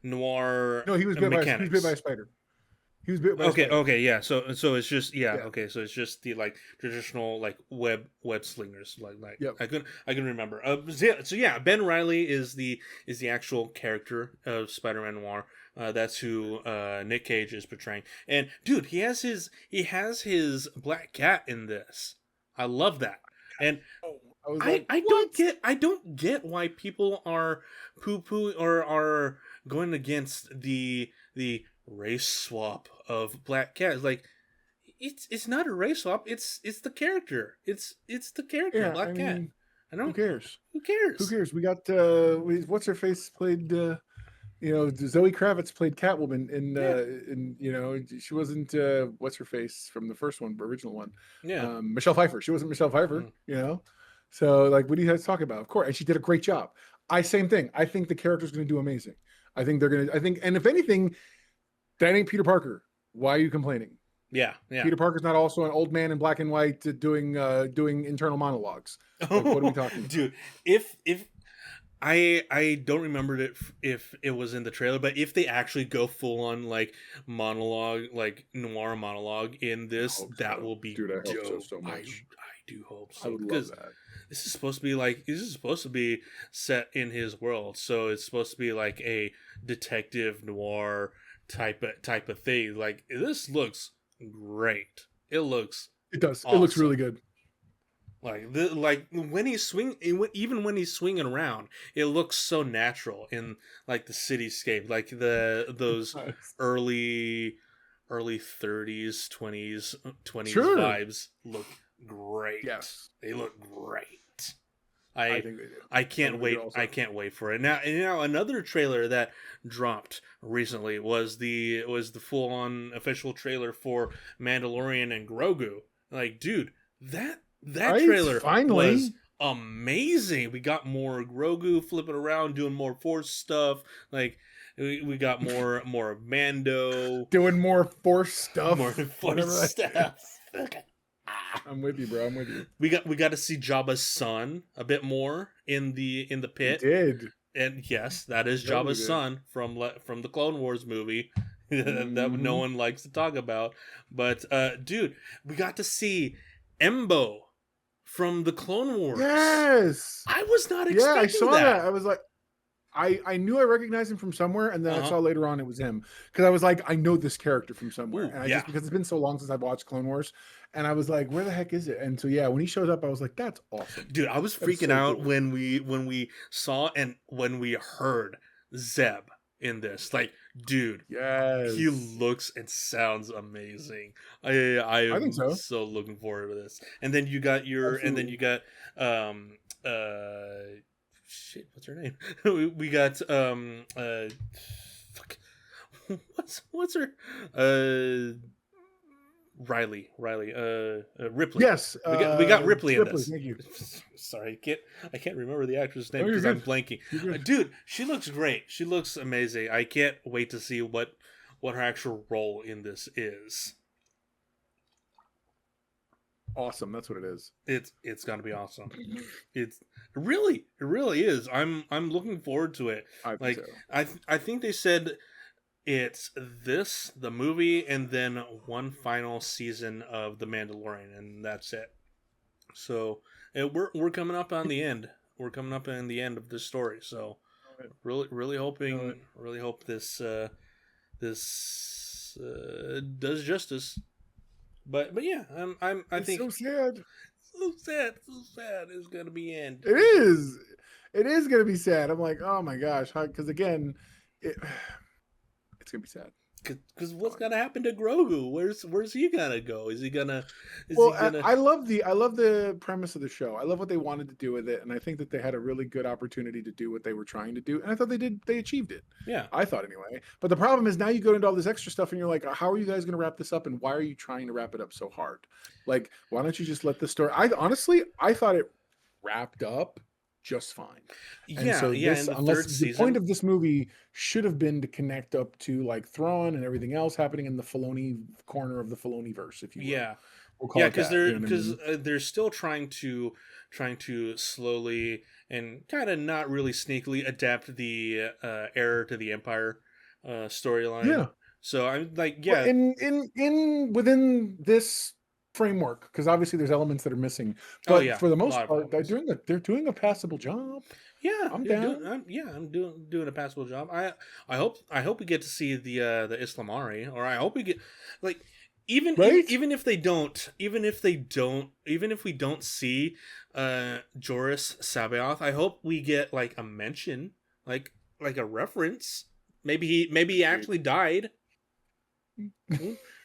noir? No, he was bit by a spider. He was bit by a spider. Okay, yeah. So it's just okay. So it's just the like traditional like web slingers like. Yep. I can remember. So yeah, Ben Reilly is the actual character of Spider-Man Noir. That's who Nick Cage is portraying. And dude, he has his black cat in this. I love that. And I don't get why people are poo or are going against the race swap of black cats. Like, it's not a race swap. It's the character. It's the character, black cat. I don't. Who cares? Who cares? Who cares? We got what's her face played. Zoe Kravitz played Catwoman in she wasn't what's her face from the first one, original one. Yeah. Michelle Pfeiffer. She wasn't Michelle Pfeiffer. So like, what do you guys talk about? Of course, and she did a great job. Same thing. I think the character's going to do amazing. And if anything, that ain't Peter Parker. Why are you complaining? Yeah. Peter Parker's not also an old man in black and white doing internal monologues. Like, what are we talking about? Dude, if I don't remember it if it was in the trailer, but if they actually go full on like monologue, like noir monologue in this, that will be dude. I hope so much. I do hope so. I would love that. This is supposed to be set in his world, so it's supposed to be like a detective noir type of thing. Like, this looks great. It does. Awesome. It looks really good. Like when he's even when he's swinging around, it looks so natural in like the cityscape, like those early 30s, 20s vibes look great. Yes, they look great. I think they do. I can't wait. I can't wait for it. Now another trailer that dropped recently was the full on official trailer for Mandalorian and Grogu. Like, dude, that trailer finally was amazing. We got more Grogu flipping around, doing more Force stuff. Like, we got more Mando doing more Force stuff. More Force stuff. I'm with you, bro. I'm with you. We got to see Jabba's son a bit more in the pit. We did. And yes, that is Jabba's son from the Clone Wars movie that no one likes to talk about. But dude, we got to see Embo from the Clone Wars. Yes, I was not expecting that. Yeah, I saw that. I was like, I knew I recognized him from somewhere, and then I saw later on it was him, because I was like, I know this character from somewhere. Ooh, and just because it's been so long since I've watched Clone Wars, and I was like, where the heck is it? And so yeah, when he shows up, I was like, that's awesome. Dude, I was freaking out cool. when we saw and when we heard Zeb in this. Like, dude, yes, he looks and sounds amazing. I think so. So looking forward to this. And then you got shit, what's her name? we got fuck. What's her Ripley. Ripley. Yes, we got Ripley in this. Thank you. Sorry, I can't remember the actress' name because I'm blanking. Dude, she looks great. She looks amazing. I can't wait to see what her actual role in this is. Awesome, that's what it is. It's gonna be awesome. It really is. I'm looking forward to it. I think they said it's the movie, and then one final season of The Mandalorian, and that's it. So we're coming up on the end. We're coming up on the end of this story. So really hope this does justice. But yeah, I It's think so sad. so sad. It's gonna be end. It is. It is gonna be sad. I'm like, oh my gosh, because again, it, it's gonna be sad. Because what's gonna happen to Grogu? Where's he gonna go? Is he Well, gonna? I love the premise of the show. I love what they wanted to do with it, and I think that they had a really good opportunity to do what they were trying to do, and I thought they achieved it. Yeah, I thought anyway. But the problem is now you go into all this extra stuff, and you're like, how are you guys going to wrap this up, and why are you trying to wrap it up so hard? Like, why don't you just let the story? I honestly, I thought it wrapped up just fine. And yeah, so yeah. this, In the unless third the point season, of this movie should have been to connect up to like Thrawn and everything else happening in the Filoni corner of the Filoni verse, if you will. yeah, We'll call yeah, it that. You know what I because mean? they're still trying to slowly and kind of not really sneakily adapt the Heir to the Empire storyline. Yeah. So I'm like, Well, yeah, in within this framework, because obviously there's elements that are missing, oh but yeah, for the a most lot of part, elements. they're doing a passable job. Yeah, I'm they're doing. down. I'm doing a passable job. I hope we get to see the Islamari, or I hope we get like Right? even if we don't see Joris Sabaoth, I hope we get like a mention, like a reference. Maybe he actually died.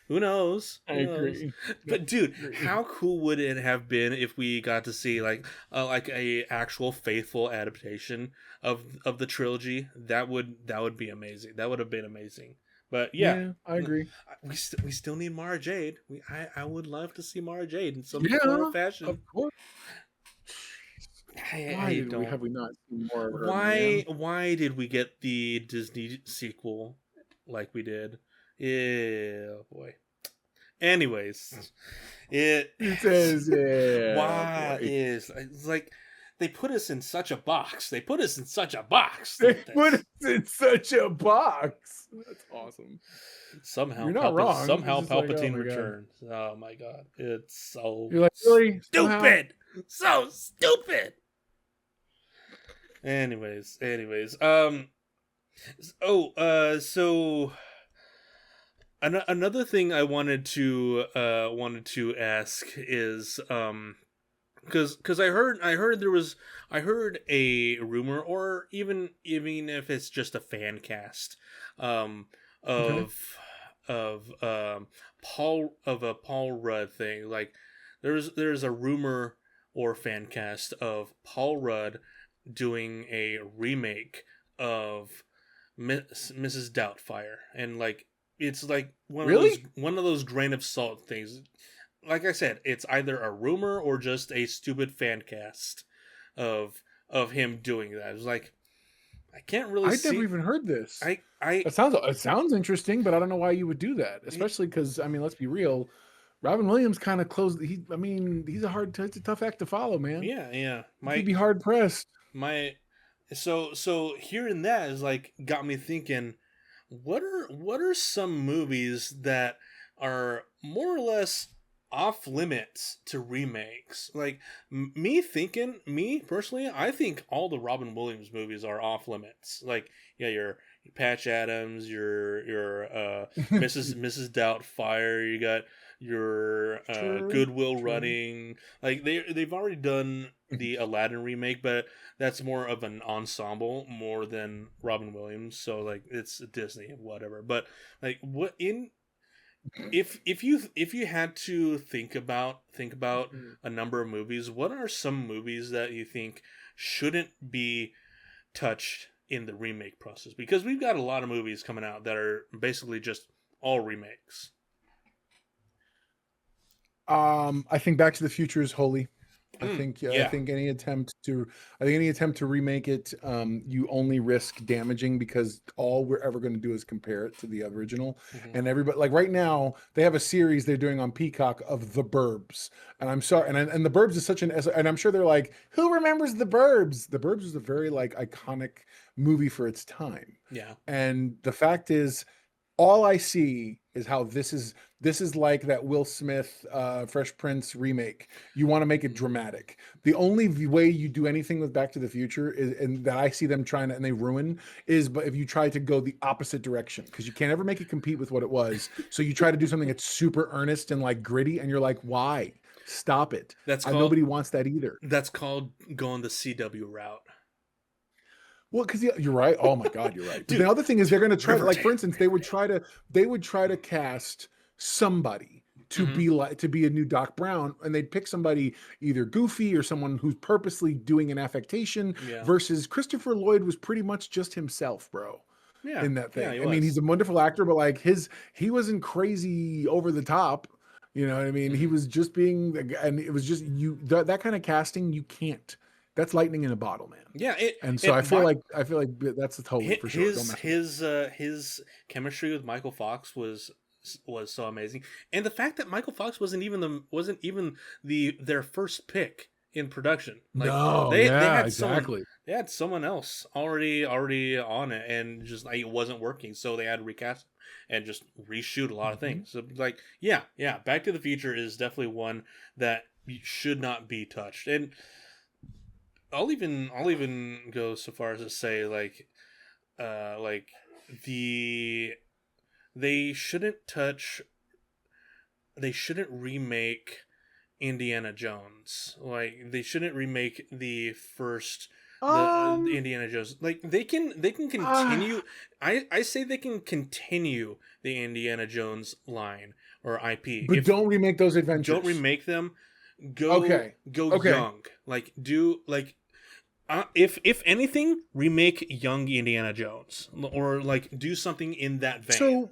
Who knows? I Who knows? agree. I But dude, agree. how cool would it have been if we got to see like a actual faithful adaptation of the trilogy? That would be amazing. That would have been amazing. But yeah, Yeah, I agree. we still need Mara Jade. I would love to see Mara Jade in some form or Yeah, fashion. of course. Why I did we don't. have we not seen more of her, man? Why did we get the Disney sequel like we did? Yeah, boy. Anyways, it It says, yeah, why boy. is it's like they put us in such a box. They put us in such a box They with put this. us in such a box. That's awesome. Somehow You're not wrong. It's somehow just like, oh Palpatine my god. returns. Oh my god. It's so You're like, really? Somehow? stupid. So stupid. Anyways. So another thing I wanted to ask is because I heard a rumor, or even if it's just a fan cast um Okay. of a Paul Rudd thing. Like there's a rumor or fan cast of Paul Rudd doing a remake of Mrs. Doubtfire, and like it's like Really? one of those grain of salt things. Like I said, it's either a rumor or just a stupid fan cast of him doing that. It's like I can't really I'd never see. even heard this. I It sounds interesting, but I don't know why you would do that. Especially because I mean, let's be real. Robin Williams kind of closed. I mean, it's a tough act to follow, man. yeah. You'd be hard pressed. My so hearing that is like got me thinking. What are some movies that are more or less off limits to remakes? Like me personally, I think all the Robin Williams movies are off limits. Like yeah, your Patch Adams, your Mrs. Doubtfire, you got your True. Goodwill True. Running. Like they've already done the Aladdin remake, but that's more of an ensemble more than Robin Williams. So like it's Disney, whatever. But like what in if you had to think about a number of movies, what are some movies that you think shouldn't be touched in the remake process? Because we've got a lot of movies coming out that are basically just all remakes. I think Back to the Future is holy. I Yeah. think any attempt to remake it, you only risk damaging because all we're ever going to do is compare it to the original. Mhm. And everybody, like right now, they have a series they're doing on Peacock of The Burbs, and I'm sorry, and The Burbs is and I'm sure they're like, who remembers The Burbs? The Burbs is a very like iconic movie for its time, Yeah. and the fact is, all I see is how this is like that Will Smith Fresh Prince remake. You want to make it dramatic. The only way you do anything with Back to the Future is, and that I see them trying to, and they ruin, is but if you try to go the opposite direction, because you can't ever make it compete with what it was. So you try to do something that's super earnest and like gritty, and you're like, why? Stop it. Nobody wants that either. That's called going the CW route. Well, because you're right. Oh my God, you're right. But the other thing is they're going to try, like for instance, they would try to cast somebody to be a new Doc Brown, and they'd pick somebody either goofy or someone who's purposely doing an affectation. Versus Christopher Lloyd was pretty much just himself, bro. Yeah, in that thing. I mean, he's a wonderful actor, but like he wasn't crazy over the top. You know what I mean? He was just being, and it was just that kind of casting you can't. That's lightning in a bottle, man. Yeah, I feel like that's totally for sure. His chemistry with Michael Fox was so amazing, and the fact that Michael Fox wasn't even their first pick in production. Like, they had exactly. They had someone else already on it, and just like it wasn't working, so they had to recast and just reshoot a lot of things. So like, yeah, Back to the Future is definitely one that should not be touched, and I'll even go so far as to say they shouldn't remake Indiana Jones. Like, they shouldn't remake the first the Indiana Jones. Like, they can continue. I say they can continue the Indiana Jones line or IP, but don't remake those adventures. Don't remake them. Go young. Like, do like. If anything, remake young Indiana Jones, or like do something in that vein. So,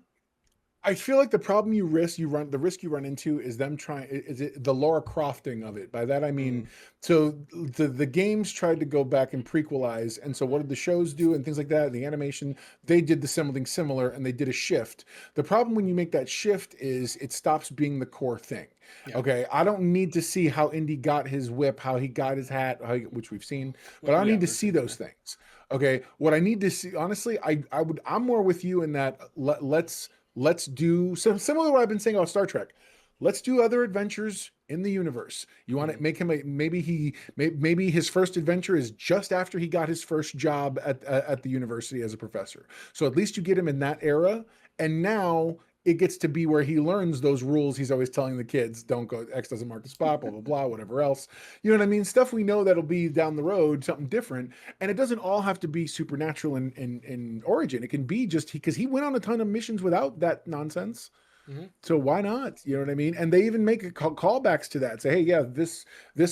I feel like the problem the risk you run into is them the Laura Crofting of it. By that I mean, so the games tried to go back and prequelize, and so what did the shows do and things like that? The animation, they did something similar, and they did a shift. The problem when you make that shift is it stops being the core thing. Yeah. Okay, I don't need to see how Indy got his whip, how he got his hat, which we've seen, but I need to see those things. Okay, what I need to see, honestly, I'm more with you in that. Let's do some similar to what I've been saying about Star Trek. Let's do other adventures in the universe. You want to make him maybe his first adventure is just after he got his first job at the university as a professor. So at least you get him in that era, and now it gets to be where he learns those rules he's always telling the kids: don't go, X doesn't mark the spot, blah, blah, blah, whatever else. You know what I mean? Stuff we know that'll be down the road, something different. And it doesn't all have to be supernatural in origin. It can be just because he went on a ton of missions without that nonsense. So why not? You know what I mean? And they even make callbacks to that. Say, hey, yeah, this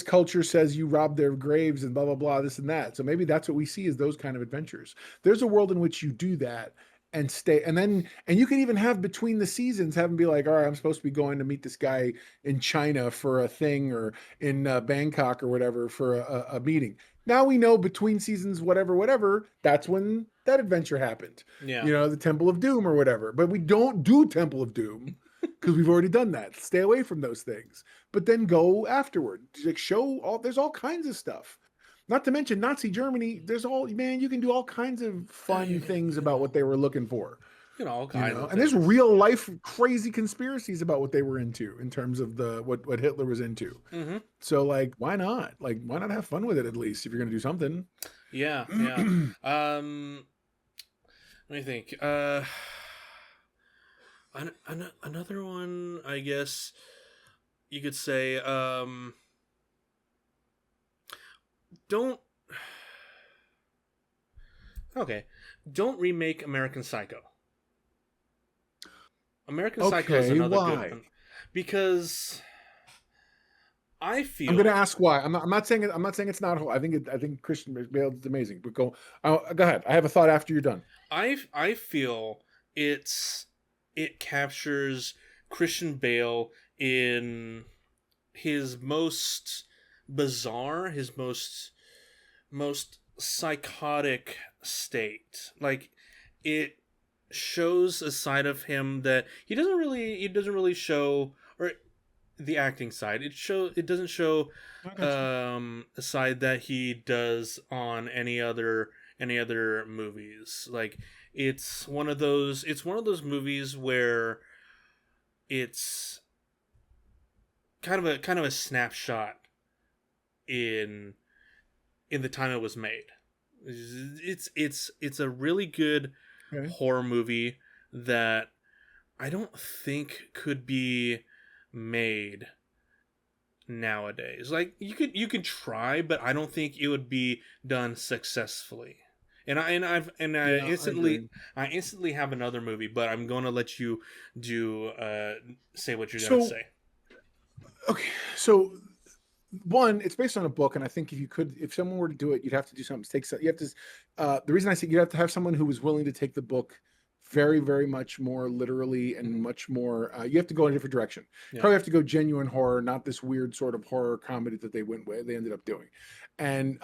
culture says you robbed their graves and blah, blah, blah, this and that. So maybe that's what we see as those kind of adventures. There's a world in which you do that and stay, and you can even have between the seasons, have them be like, all right, I'm supposed to be going to meet this guy in China for a thing, or in Bangkok or whatever for a meeting. Now we know between seasons, whatever, that's when that adventure happened. Yeah. You know, the Temple of Doom or whatever. But we don't do Temple of Doom because we've already done that. Stay away from those things. But then go afterward. Like, there's all kinds of stuff. Not to mention Nazi Germany. You can do all kinds of fun things about what they were looking for. All kinds of things. And there's real life crazy conspiracies about what they were into in terms of what Hitler was into. So like, why not? Like, why not have fun with it at least if you're gonna do something? Yeah. Let me think. Another one, I guess you could say. Don't remake American Psycho. American Psycho is another good one, because I feel I'm going to ask why. I'm not saying it's not. I think Christian Bale is amazing. But go ahead. I have a thought after you're done. I feel it captures Christian Bale in his most bizarre, his most psychotic state. Like, it shows a side of him that he doesn't really show, or the acting side. It doesn't show a side that he does on any other movies. Like, it's one of those movies where it's kind of a snapshot in the time it was made. It's a really good Okay. horror movie that I don't think could be made nowadays. Like you could try, but I don't think it would be done successfully. Yeah, I agree. I instantly have another movie, but I'm going to let you do say what you're gonna So say. okay, so one, it's based on a book, and I think if someone were to do it, you'd have to do something. You have to. The reason I say you have to have someone who was willing to take the book very, very much more literally and much more. You have to go in a different direction. Yeah. Probably have to go genuine horror, not this weird sort of horror comedy that they ended up doing. And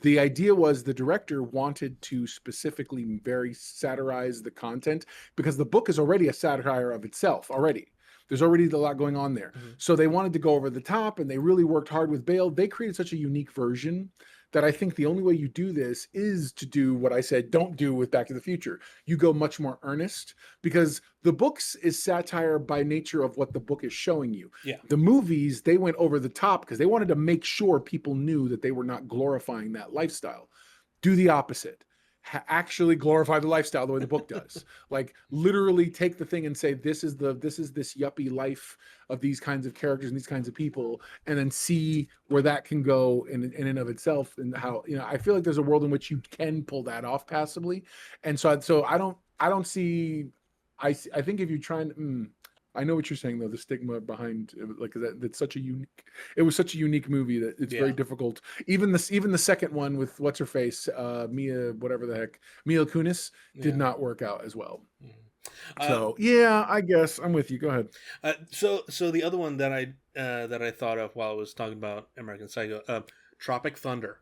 the idea was the director wanted to specifically very satirize the content because the book is already a satire of itself already. There's already a lot going on there. Mm-hmm. So they wanted to go over the top and they really worked hard with Bale. They created such a unique version that I think the only way you do this is to do what I said don't do with Back to the Future. You go much more earnest because the books is satire by nature of what the book is showing you. Yeah. The movies, they went over the top because they wanted to make sure people knew that they were not glorifying that lifestyle. Do the opposite. Actually glorify the lifestyle the way the book does. Like literally take the thing and say this is this yuppie life of these kinds of characters and these kinds of people, and then see where that can go in and of itself, and how, you know, I feel like there's a world in which you can pull that off passably. And so I don't see. I think if you're trying, I know what you're saying though. The stigma behind like that's such a unique. It was such a unique movie that it's very difficult. Even the second one with what's her face, Mila Kunis did not work out as well. So yeah, I guess I'm with you. Go ahead. So the other one that I thought of while I was talking about American Psycho, Tropic Thunder.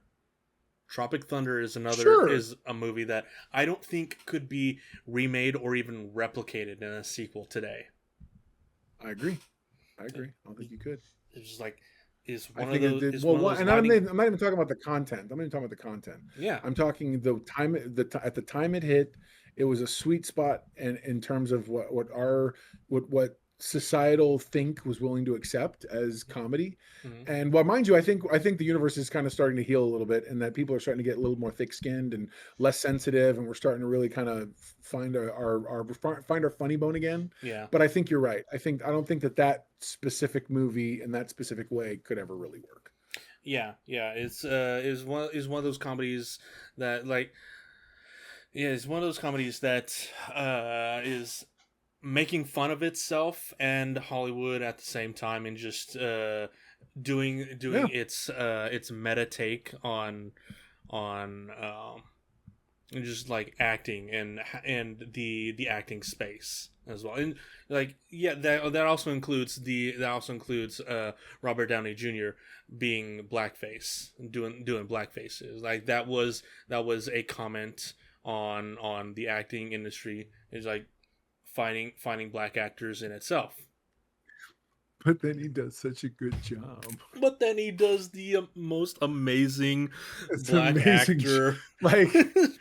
Tropic Thunder is is a movie that I don't think could be remade or even replicated in a sequel today. I agree. I don't think you could. It's just like is I one think of those. and I'm not even talking about the content. I'm not even talking about the content. Yeah, I'm talking at the time it hit. It was a sweet spot in terms of what societal think was willing to accept as comedy. Mm-hmm. And well, mind you, I think the universe is kind of starting to heal a little bit, and that people are starting to get a little more thick-skinned and less sensitive, and we're starting to really kind of find our funny bone again. Yeah. But I think you're right. I don't think that specific movie in that specific way could ever really work. Yeah. It's one of those comedies that it's one of those comedies that is making fun of itself and Hollywood at the same time, and just doing its meta take on just like acting and the acting space as well. And like that also includes Robert Downey Jr. being blackface, doing blackfaces. Like that was a comment on the acting industry, is like finding black actors in itself. But then he does such a good job. But then he does the most amazing black actor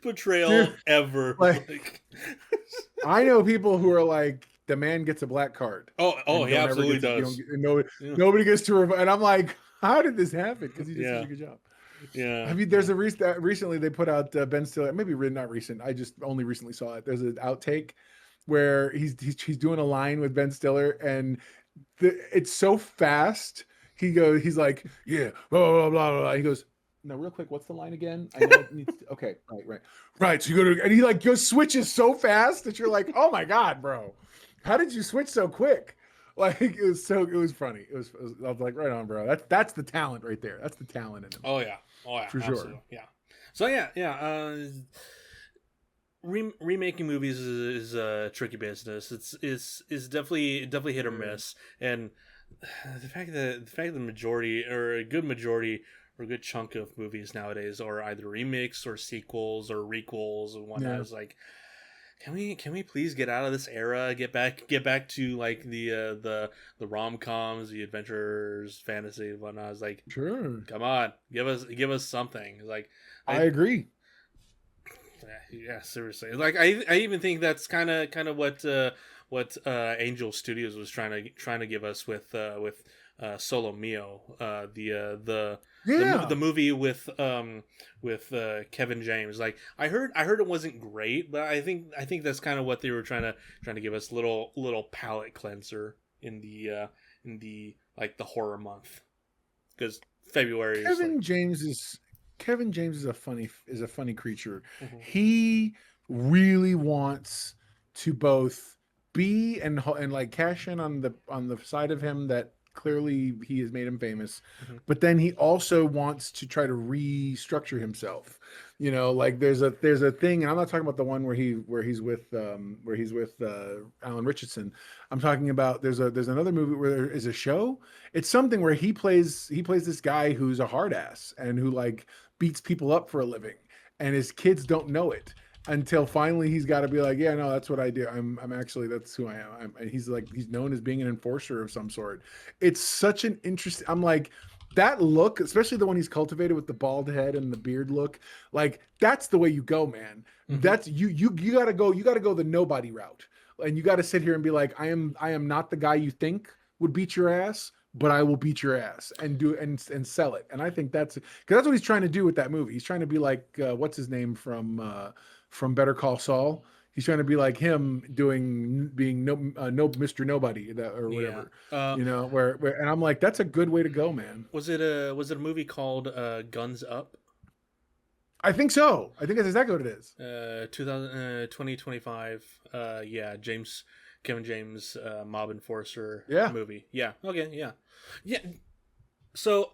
portrayal ever. Like, I know people who are like, the man gets a black card. Oh, he absolutely does. Nobody gets to and I'm like, how did this happen? Because he did such a good job. Yeah. I mean, there's a recently they put out Ben Stiller, maybe not recent. I just only recently saw it. There's an outtake where he's doing a line with Ben Stiller, and it's so fast. He's like, yeah, blah, blah, blah, blah. He goes, no, real quick, what's the line again? I know it needs to, okay, right. So you go to, and he like switches so fast that you're like, oh my God, bro, how did you switch so quick? Like it was funny. It was I was like, right on, bro. That's the talent right there. That's the talent in him. Oh yeah, for absolutely. Sure. Yeah. So yeah. Remaking movies is a tricky business. It's definitely hit or miss, and the fact that the majority, or a good majority, or a good chunk of movies nowadays are either remakes or sequels or requels and whatnot. Is like, can we please get out of this era? Get back to like the rom-coms, the adventures, fantasy and whatnot. It's like, sure, come on, give us something. It's like, I agree. Yeah, seriously. Like I even think that's kind of what Angel Studios was trying to give us with Solo Mio, the Yeah. movie with Kevin James. Like I heard it wasn't great, but I think that's kind of what they were trying to give us, little palate cleanser in the like the horror month, because February is like. Kevin James is a funny creature. Mhm. He really wants to both be and like cash in on the side of him that clearly he has made him famous, Mhm. but then he also wants to try to restructure himself. Like there's a thing, and I'm not talking about the one where he's with Alan Richardson. I'm talking about there's another movie where there is a show. It's something where he plays this guy who's a hard ass and who like beats people up for a living, and his kids don't know it until finally he's got to be like, yeah, no, that's what I do. I'm actually, that's who I am. And he's like, he's known as being an enforcer of some sort. It's such an interesting, I'm like, that look, especially the one he's cultivated with the bald head and the beard look, like that's the way you go, man. Mhm. That's you gotta go the nobody route. And you got to sit here and be like, I am not the guy you think would beat your ass, but I will beat your ass and do and sell it. And I think because that's what he's trying to do with that movie. He's trying to be like what's his name from Better Call Saul. He's trying to be like him being no Mr. Nobody or Yeah. whatever. And I'm like, that's a good way to go, man. Was it a movie called Guns Up? I think so. I think that's exactly what it is. 2025. Yeah, Kevin James, mob enforcer Yeah. movie. Yeah. Okay. Yeah. Yeah. So,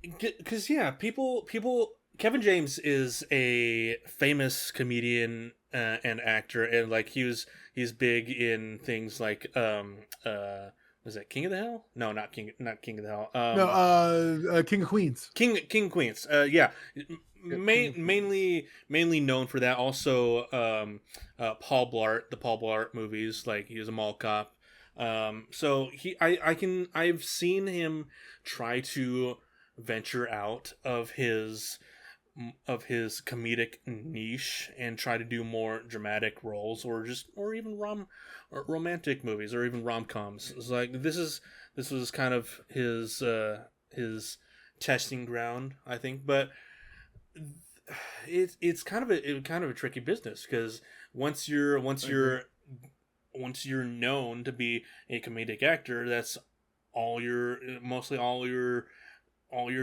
because yeah, people. Kevin James is a famous comedian and actor, and like he's big in things like was that King of the Hill? No, not King of the Hill. No, King of Queens. King Queens. Yeah, Yep, King of Queens. mainly known for that. Also, Paul Blart, the Paul Blart movies. Like he was a mall cop. So I've seen him try to venture out of his comedic niche and try to do more dramatic roles, or even or romantic movies, or even rom-coms. It's like this was kind of his testing ground, I think. But it's kind of a tricky business, because once you're once I agree. you're once you're known to be a comedic actor, that's mostly all you're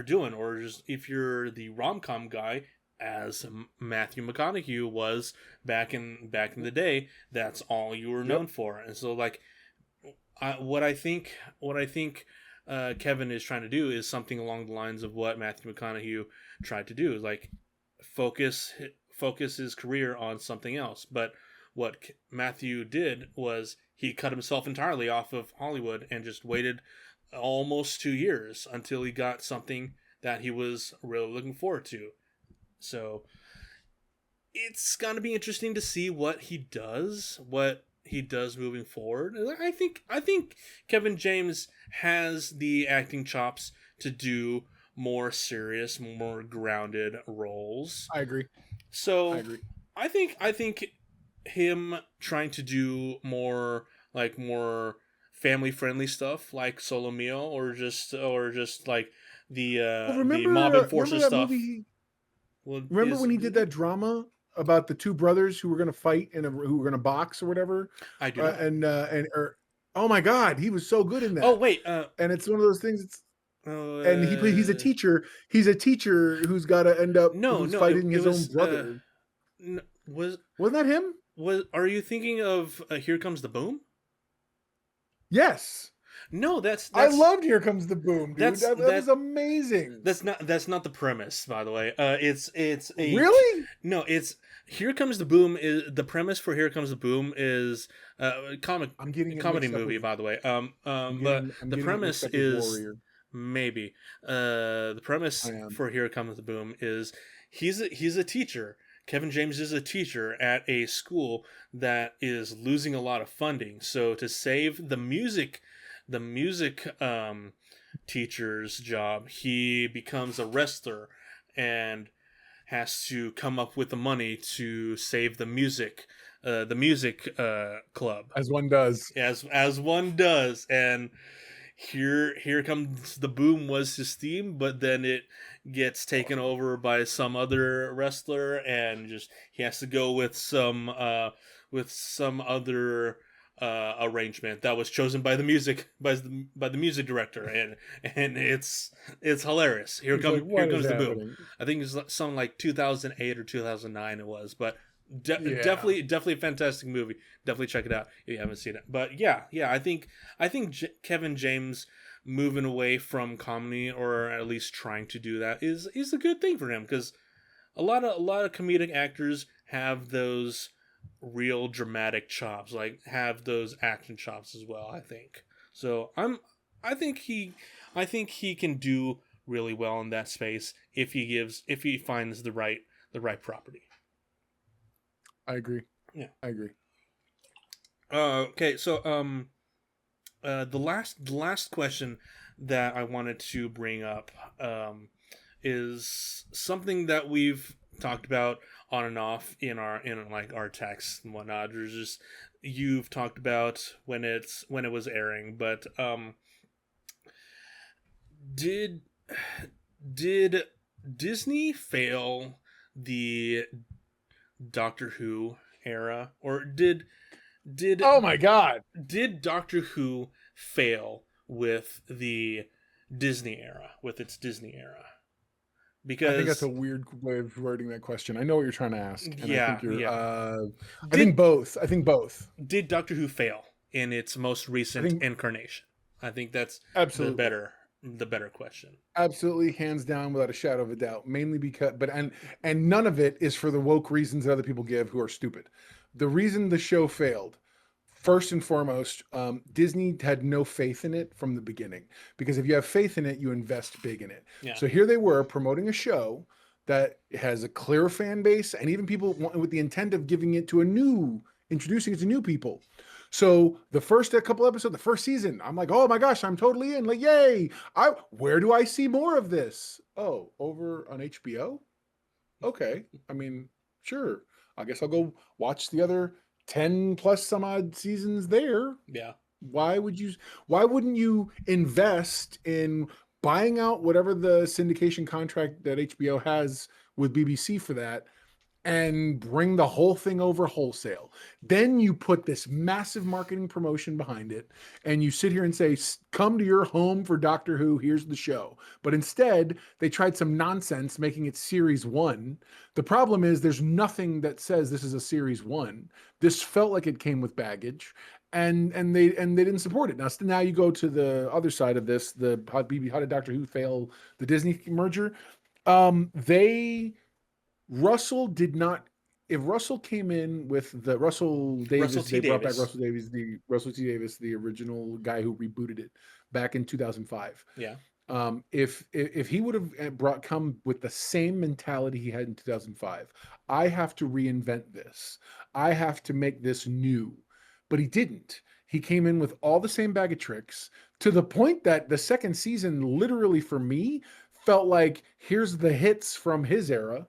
doing. Or just if you're the rom-com guy, as Matthew McConaughey was back in the day, that's all you were known Yep. for. And so like what I think Kevin is trying to do is something along the lines of what Matthew McConaughey tried to do, like focus focus his career on something else. But what Matthew did was he cut himself entirely off of Hollywood and just waited almost 2 years until he got something that he was really looking forward to. So it's gonna be interesting to see what he does moving forward. I think Kevin James has the acting chops to do more serious, more grounded roles. I agree. I So agree. I think him trying to do more family friendly stuff like Solo Mio, or just like Well, the mob remember enforcer that stuff. movie? Well, Remember when he did that drama about the two brothers who were going to fight and who were going to box or whatever? I do not. Oh my God, he was so good in Oh that. wait, And it's one of those things. And he's a uh, teacher. He's a teacher who's got to end up no, who's no, it, fighting it his own was brother. was Wasn't that him? are you thinking of Here Comes the Boom? Yes. No, that's I that's loved Here Comes the Boom, dude. that's That that was amazing. that's not the premise, by the way. It's a Really? no. It's Here Comes the Boom is the premise for Here Comes the Boom is comic I'm getting it comedy mixed up movie, with by the way. But I'm the getting it mixed premise up with is Warrior. maybe the premise I am. for Here Comes the Boom is he's a teacher. Kevin James is a teacher at a school that is losing a lot of funding. So to save the music teacher's job, he becomes a wrestler and has to come up with the money to save the music the music club, as one does. as one does, and here comes the boom was his theme, but then it gets taken over by some other wrestler, and just he has to go with some other arrangement that was chosen by the music director, and it's hilarious. He's like, Here what is comes the boom. happening? I think it's something like 2008 or 2009 it was, but Yeah. definitely a fantastic movie. Definitely check it out if you haven't seen it. But yeah, I think Kevin James moving away from comedy, or at least trying to do that, is a good thing for him, because a lot of comedic actors have those real dramatic chops, like have those action chops as well, I think. So I think he can do really well in that space if he finds the right property. I agree. Yeah. I agree. Okay, so the last question that I wanted to bring up is something that we've talked about on and off in our texts and whatnot. There's just, you've talked about when it was airing, but did Disney fail the Doctor Who era, or did Oh my God! did Doctor Who fail with the Disney era, with its Disney era? Because I think that's a weird way of wording that question. I know what you're trying to ask, and I think you're. I Did, think both. I think both. Did Doctor Who fail in its most recent incarnation? I think that's absolutely the better question. Absolutely, hands down, without a shadow of a doubt. Mainly because, and none of it is for the woke reasons that other people give, who are stupid. The reason the show failed, first and foremost, Disney had no faith in it from the beginning. Because if you have faith in it, you invest big in it. Yeah. So here they were promoting a show that has a clear fan base, and even people with the intent of giving it to introducing it to new people. So the first couple episodes, the first season, I'm like, oh my gosh, I'm totally in. Like, yay! Where do I see more of this? Oh, over on HBO? Okay. I mean, sure. I guess I'll go watch the other 10 plus some odd seasons there. Yeah. Why wouldn't you invest in buying out whatever the syndication contract that HBO has with BBC for that, and bring the whole thing over wholesale? Then you put this massive marketing promotion behind it, and you sit here and say, come to your home for Doctor Who, here's the show. But instead, they tried some nonsense making it series 1. The problem is there's nothing that says this is a series 1. This felt like it came with baggage, and they didn't support it. Now you go to the other side of this, how did Doctor Who fail the Disney merger? Russell did not. If Russell came in with the Russell Davies, brought back Russell T. Davis, the original guy who rebooted it back in 2005. Yeah. If he would have come with the same mentality he had in 2005, I have to reinvent this. I have to make this new. But he didn't. He came in with all the same bag of tricks, to the point that the second season, literally for me, felt like here's the hits from his era,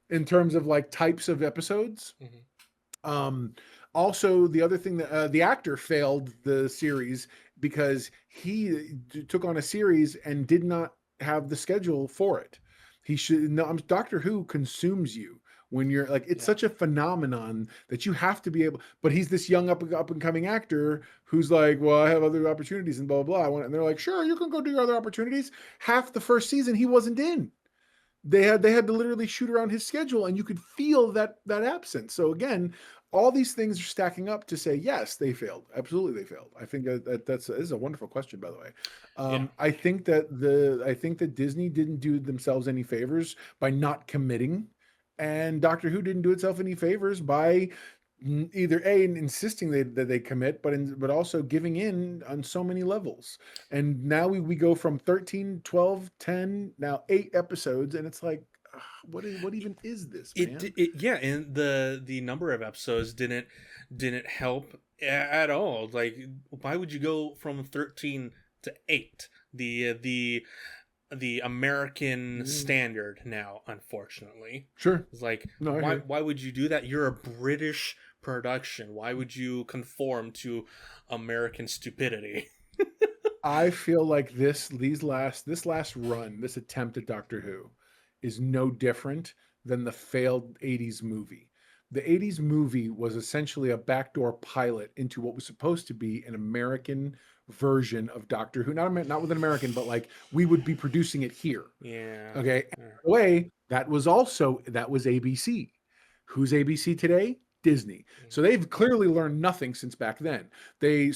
in terms of like types of episodes. Mm-hmm. Also, the other thing that the actor failed the series because he took on a series and did not have the schedule for it. Doctor Who consumes you when you're like, it's such a phenomenon that you have to be able, but he's this young up and coming actor who's like, well, I have other opportunities and blah, blah, blah. And they're like, sure, you can go do your other opportunities. Half the first season, he wasn't in. They had to literally shoot around his schedule, and you could feel that absence. So again, all these things are stacking up to say, yes, they failed. Absolutely, they failed. I think this is a wonderful question, by the way. I think that Disney didn't do themselves any favors by not committing, and Doctor Who didn't do itself any favors by either insisting that they commit, but also giving in on so many levels. And now we go from 13, 12, 10, now 8 episodes, and it's like, what even is this, man? And the number of episodes didn't help at all. Like, why would you go from 13 to 8? The American standard now, unfortunately. Sure. It's like, why would you do that? You're a British production? Why would you conform to American stupidity? I feel like this last run, this attempt at Doctor Who, is no different than the failed '80s movie. The '80s movie was essentially a backdoor pilot into what was supposed to be an American version of Doctor Who. Not with an American, but like we would be producing it here. Yeah. Okay. And by the way, that was ABC. Who's ABC today? Disney. So they've clearly learned nothing since back then. They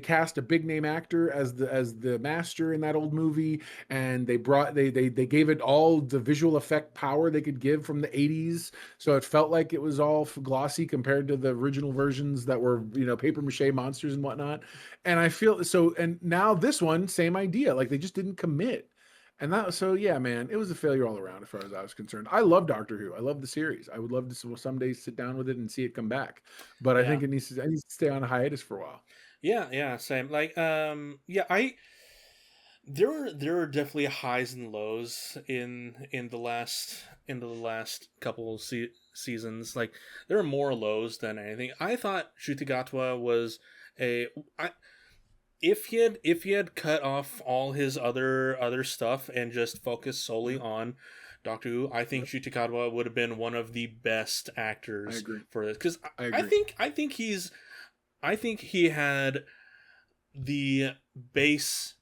cast a big name actor as the master in that old movie, and they gave it all the visual effect power they could give from the 80s. So it felt like it was all glossy compared to the original versions that were, paper mache monsters and whatnot. And I feel so, and now this one, same idea. Like they just didn't commit. And yeah, man, it was a failure all around as far as I was concerned. I love Doctor Who. I love the series. I would love to someday sit down with it and see it come back. But I Yeah. think I need to stay on a hiatus for a while. Yeah, same. Like, yeah, there are definitely highs and lows in the last couple of seasons. Like, there are more lows than anything. I thought Shutigatwa was if he had cut off all his other stuff and just focused solely on Doctor Who, I think Shutigatwa would have been one of the best actors for this, because I think he had the base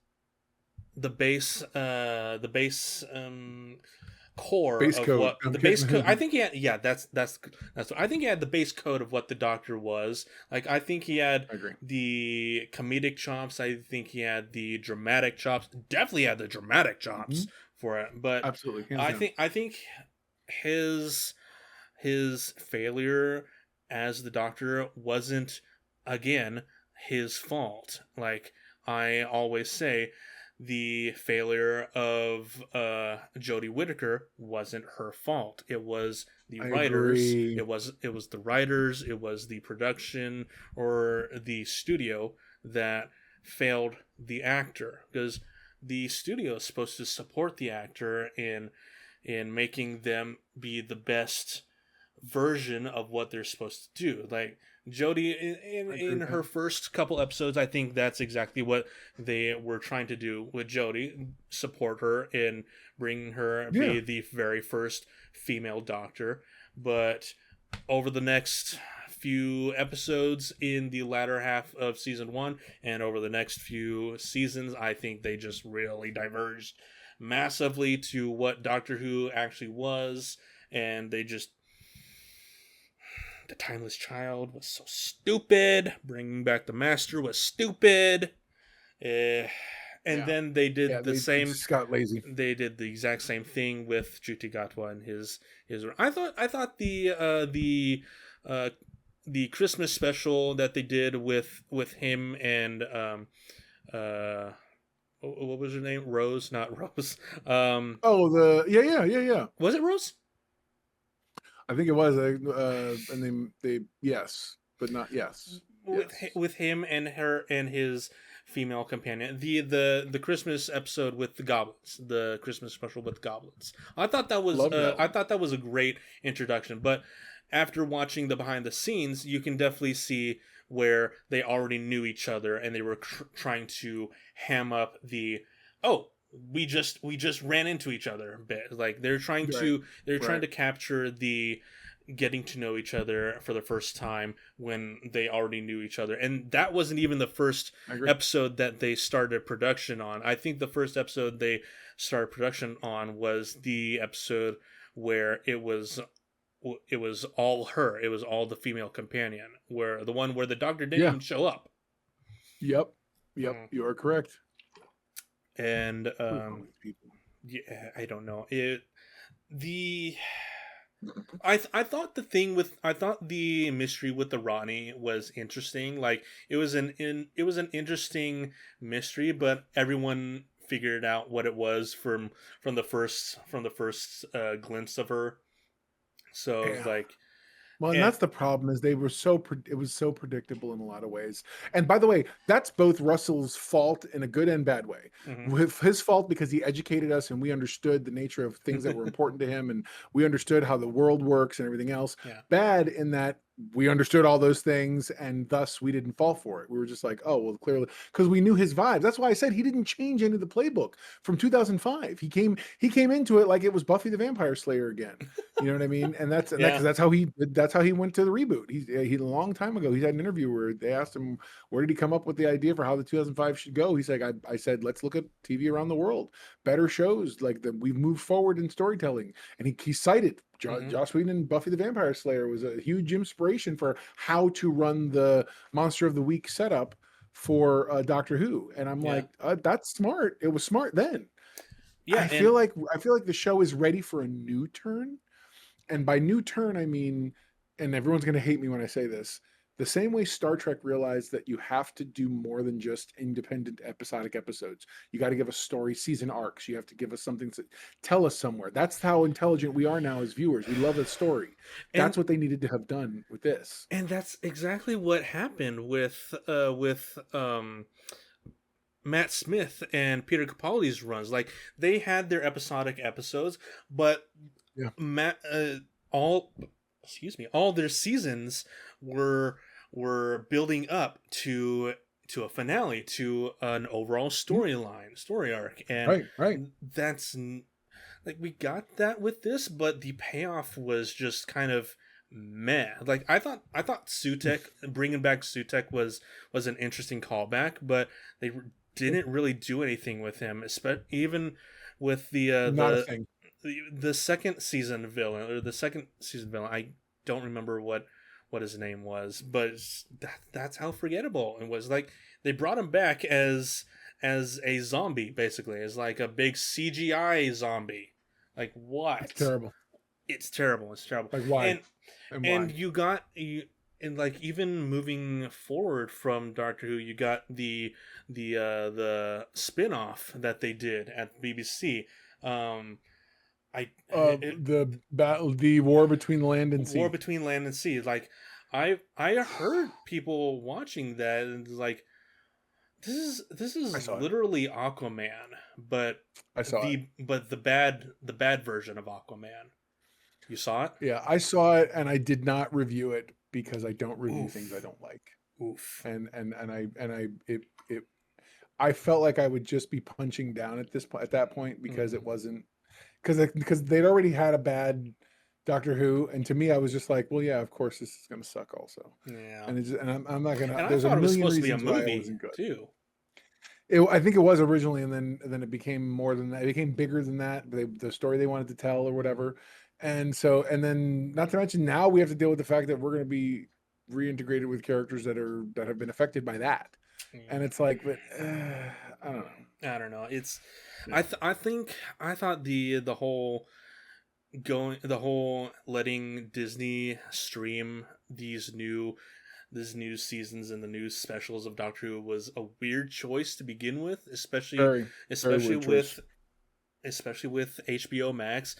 core Base of code. what the base code. I think he had. Yeah, that's. I think he had the base code of what the Doctor was. Like, I think he had the comedic chops. I think he had the dramatic chops. Definitely had the dramatic chops for it. But absolutely, I think his failure as the Doctor wasn't, again, his fault. Like I always say, the failure of Jodie Whittaker wasn't her fault. It was the writers. It was the writers. It was the production or the studio that failed the actor, because the studio is supposed to support the actor in making them be the best version of what they're supposed to do. Like Jodie in her first couple episodes, I think that's exactly what they were trying to do with Jodie, support her in bringing her be the very first female Doctor. But over the next few episodes in the latter half of season 1 and over the next few seasons, I think they just really diverged massively to what Doctor Who actually was, and they just the Timeless Child was so stupid. Bringing back the Master was stupid. And then they did the same. Just got lazy. They did the exact same thing with Ncuti Gatwa and his. I thought the Christmas special that they did with him and what was her name? Rose, not Rose. Yeah. Was it Rose? I think it was, and they yes, but not yes. With him and her and his female companion, the Christmas episode with the goblins, the Christmas special with goblins. I thought that was a great introduction. But after watching the behind the scenes, you can definitely see where they already knew each other and they were trying to ham up the we just ran into each other a bit. Like they're trying to capture the getting to know each other for the first time when they already knew each other. And that wasn't even the first episode that they started production on. I think the first episode they started production on was the episode where it was all her. It was all the female companion, where the one where the Doctor didn't even show up. Yep. You are correct. And I don't know I thought the mystery with the Ronnie was interesting. Like it was an interesting mystery, but everyone figured out what it was from the first glimpse of her. So like. Well, and that's the problem, is it was so predictable in a lot of ways. And by the way, that's both Russell's fault in a good and bad way. With his fault because he educated us and we understood the nature of things that were important to him and we understood how the world works and everything else. Bad in that we understood all those things, and thus we didn't fall for it. We were just like, oh, well, clearly, because we knew his vibes. That's why I said he didn't change any of the playbook from 2005. He came into it like it was Buffy the Vampire Slayer again. You know what I mean? And that's Yeah. because that's how he went to the reboot. He a long time ago, he had an interview where they asked him, where did he come up with the idea for how the 2005 should go? He's like, I said, let's look at TV around the world, better shows, like that we've moved forward in storytelling. And he cited Joss Whedon and Buffy the Vampire Slayer was a huge inspiration for how to run the Monster of the Week setup for Doctor Who. And I'm like, that's smart. It was smart then. Yeah, I feel like the show is ready for a new turn. And by new turn, I mean, and everyone's going to hate me when I say this, the same way Star Trek realized that you have to do more than just independent episodic episodes. You got to give us story season arcs. You have to give us something to tell us somewhere. That's how intelligent we are now as viewers. We love a story. That's what they needed to have done with this. And that's exactly what happened with Matt Smith and Peter Capaldi's runs. Like, they had their episodic episodes, but all their seasons were building up to a finale, to an overall story arc, and that's like, we got that with this, but the payoff was just kind of meh. Like, I thought Sutek, bringing back Sutek was an interesting callback, but they didn't really do anything with him, even with the second season villain, I don't remember what his name was, but that's how forgettable it was. Like, they brought him back as a zombie, basically, as like a big CGI zombie. Like, what? It's terrible. Like, why? And and like, even moving forward from Doctor Who, you got the spin-off that they did at BBC. The War Between Land and Sea. War Between Land and Sea. Like, I heard people watching that and like, this is literally Aquaman, but the bad version of Aquaman. You saw it? Yeah, I saw it, and I did not review it because I don't review things I don't like. Oof. And I felt like I would just be punching down at that point, because it wasn't, because they'd already had a bad Doctor Who, and to me, I was just like, well, yeah, of course this is going to suck also. Yeah. And I'm not going to. And there's I thought a million it was supposed reasons to be a movie why it wasn't good too. I think it was originally, and then it became more than that. It became bigger than that. The story they wanted to tell or whatever. And then, not to mention, now we have to deal with the fact that we're going to be reintegrated with characters that have been affected by that. Yeah. And it's like, but I don't know. It's, yeah. I thought the whole letting Disney stream these new seasons and the new specials of Doctor Who was a weird choice to begin with, especially with HBO Max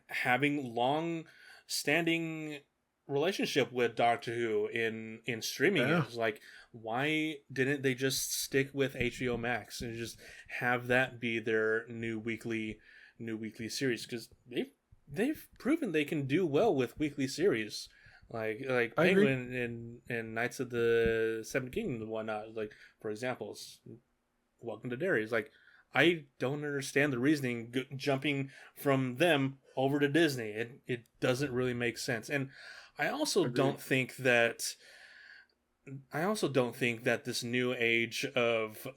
having long-standing relationship with Doctor Who in streaming. It was like, why didn't they just stick with HBO Max and just have that be their new weekly series? Because they've proven they can do well with weekly series, like Penguin and Knights of the Seven Kingdoms and whatnot. Like, for example, Welcome to Derry. Like, I don't understand the reasoning jumping from them over to Disney. It doesn't really make sense. And I also don't think that this new age of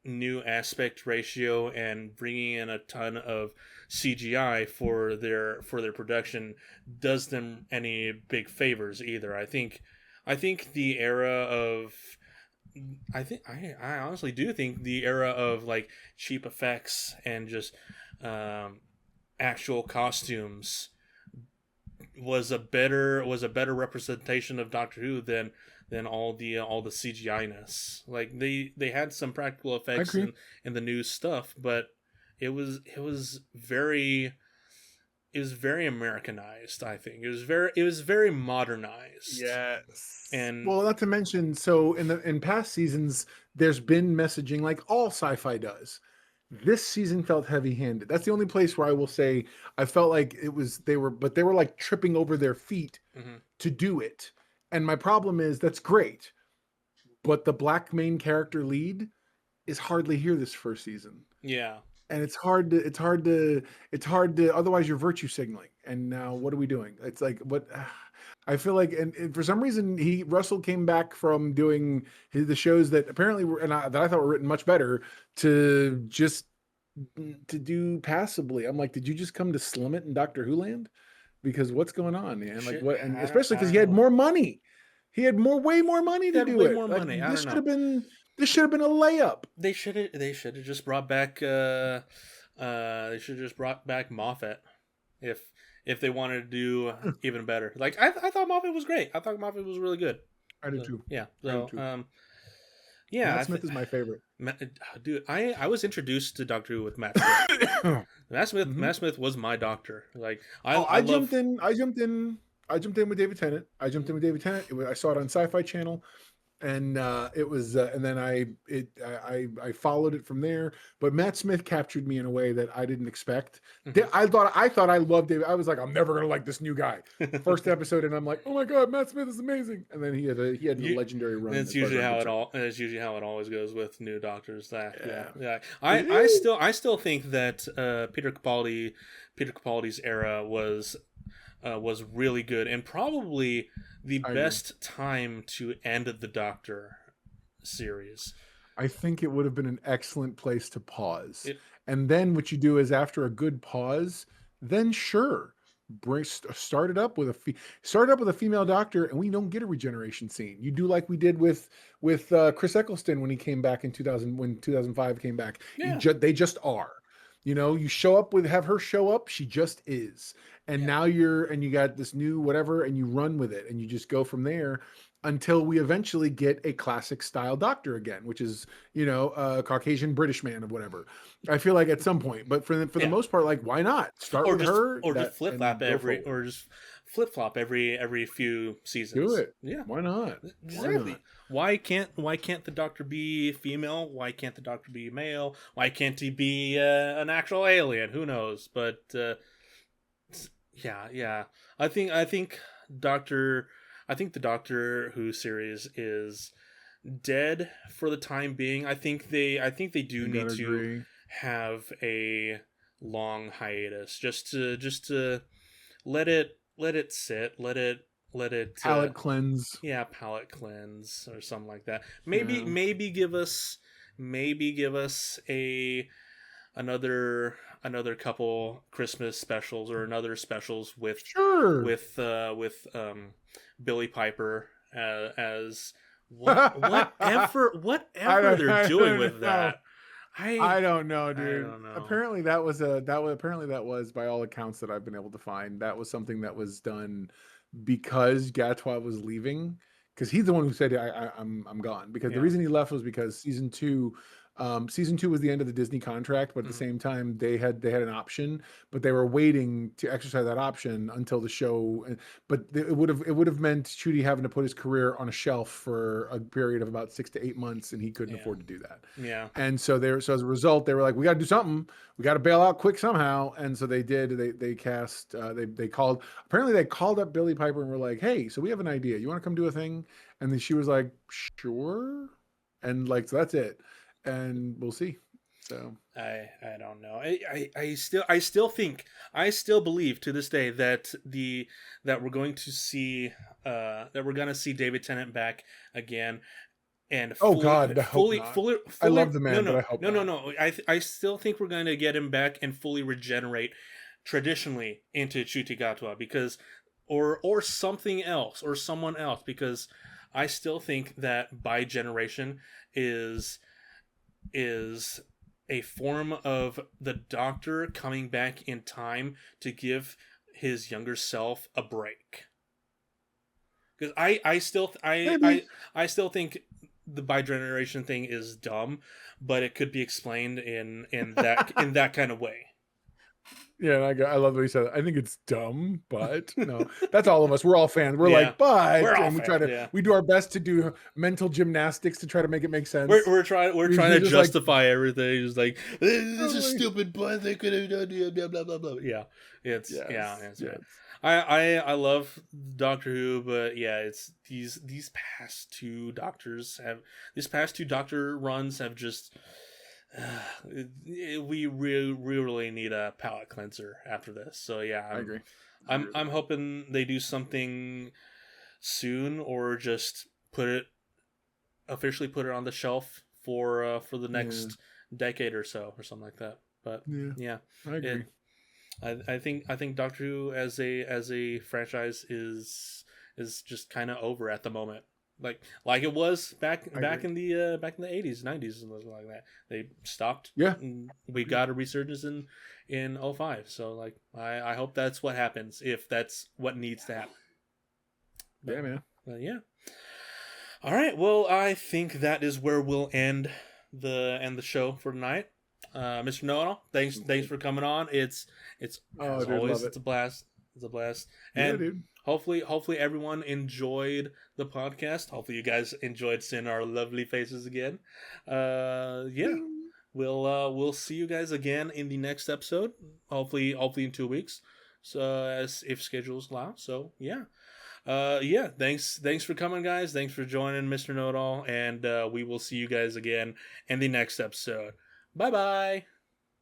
new aspect ratio and bringing in a ton of CGI for their production does them any big favors either. I think the era of I honestly do think the era of like cheap effects and just actual costumes was a better representation of Doctor Who than all the CGI-ness. Like, they had some practical effects in the new stuff, but it was very Americanized. I think it was very modernized. Yes. And well, not to mention, so in past seasons, there's been messaging, like all sci-fi does. This season felt heavy-handed. That's the only place where I will say I felt like they were like tripping over their feet Mm-hmm. to do it. And my problem is that's great, but the black main character lead is hardly here this first season. Yeah. And it's hard to otherwise you're virtue signaling. And now what are we doing? It's like what I feel like, and for some reason Russell came back from doing the shows that apparently were that I thought were written much better to just to do passably. I'm like, did you just come to slum it in Doctor Who land? Because what's going on, man? Like what? And especially because he had more money. He had way more money to do it. More like money. This should have been a layup. They should have just brought back they should have just brought back Moffat if they wanted to do even better. Like I thought Moffat was great. I thought Moffat was really good. I do too. Yeah. So yeah, Matt Smith is my favorite. Dude, I was introduced to Doctor Who with Matt Smith. Matt Smith was my doctor. Like I jumped in with David Tennant. I saw it on Sci-Fi Channel, and it was, and then I followed it from there. But Matt Smith captured me in a way that I didn't expect. I thought I loved David. I was like, I'm never gonna like this new guy. First episode, and I'm like, oh my god, Matt Smith is amazing. And then he had a legendary run. It's usually how it always goes with new doctors. Yeah. I still think that Peter Capaldi's era was really good and probably the best time to end the Doctor series. I think it would have been an excellent place to pause. And then what you do is after a good pause, then sure, start it up with a female doctor, and we don't get a regeneration scene. You do like we did with Chris Eccleston when he came back in 2005 came back. Yeah. They just are. You show up have her show up. She just is. And now you got this new whatever, and you run with it, and you just go from there until we eventually get a classic style doctor again, which is, a Caucasian British man or whatever. I feel like at some point, but for the most part, like, why not start with her or just flip flop every few seasons. Do it. Yeah. Why not? Exactly. Why can't the doctor be female? Why can't the doctor be male? Why can't he be an actual alien? Who knows? But yeah. I think the Doctor Who series is dead for the time being. I think they do need to have a long hiatus just to let it sit, let it palate cleanse. Yeah, palate cleanse or something like that. Maybe give us another couple Christmas specials or another specials with Billy Piper as whatever they're doing with that. I don't know, dude. I don't know. Apparently that was by all accounts that I've been able to find, that was something that was done because Gatwa was leaving, because he's the one who said I'm gone, because the reason he left was because season two was the end of the Disney contract, but at the same time they had an option, but they were waiting to exercise that option until the show. But it would have meant Chudy having to put his career on a shelf for a period of about 6 to 8 months, and he couldn't afford to do that. Yeah. And so as a result, they were like, we got to do something. We got to bail out quick somehow. And so they did. They cast. They called. Apparently, they called up Billy Piper and were like, hey, so we have an idea. You want to come do a thing? And then she was like, sure. And like, so that's it. And we'll see. So I don't know. I still believe to this day that we're going to see David Tennant back again, and fully, I love the man, but I hope no. I still think we're going to get him back and fully regenerate traditionally into Ncuti Gatwa, because or something else or someone else, because I still think that bi-generation is a form of the Doctor coming back in time to give his younger self a break. Because I still think the bi-generation thing is dumb, but it could be explained in that kind of way. Yeah, and I love what he said. I think it's dumb, but no, that's all of us. We're all fans. We're Yeah. like, but, We're all and we try fans, to, yeah. we do our best to do mental gymnastics to try to make it make sense. We're trying You're to just like, justify everything. It's like this is totally. stupid, but they could have done blah blah blah blah. Yeah, it's Yes, it's yes. right. I love Doctor Who, but yeah, it's these past two Doctor runs have just we really need a palate cleanser after this. So yeah, I agree. I'm hoping they do something soon, or just officially put it on the shelf for the next decade or so, or something like that. But yeah, I agree. I think Doctor Who as a franchise is just kind of over at the moment. Like it was back in the 80s, 90s, and like that. They stopped. Yeah. We got a resurgence in 05. So like I hope that's what happens, if that's what needs to happen. But, yeah, man. But yeah. All right. Well, I think that is where we'll end the show for tonight. Mr. Know-It-All, thanks for coming on. It's as always, it's a blast. It's a blast. And dude. Hopefully everyone enjoyed the podcast. Hopefully you guys enjoyed seeing our lovely faces again. Yeah. We'll see you guys again in the next episode. Hopefully in 2 weeks. So as if schedules allow. So yeah. Thanks for coming, guys. Thanks for joining Mr. Know-It-All, and we will see you guys again in the next episode. Bye bye.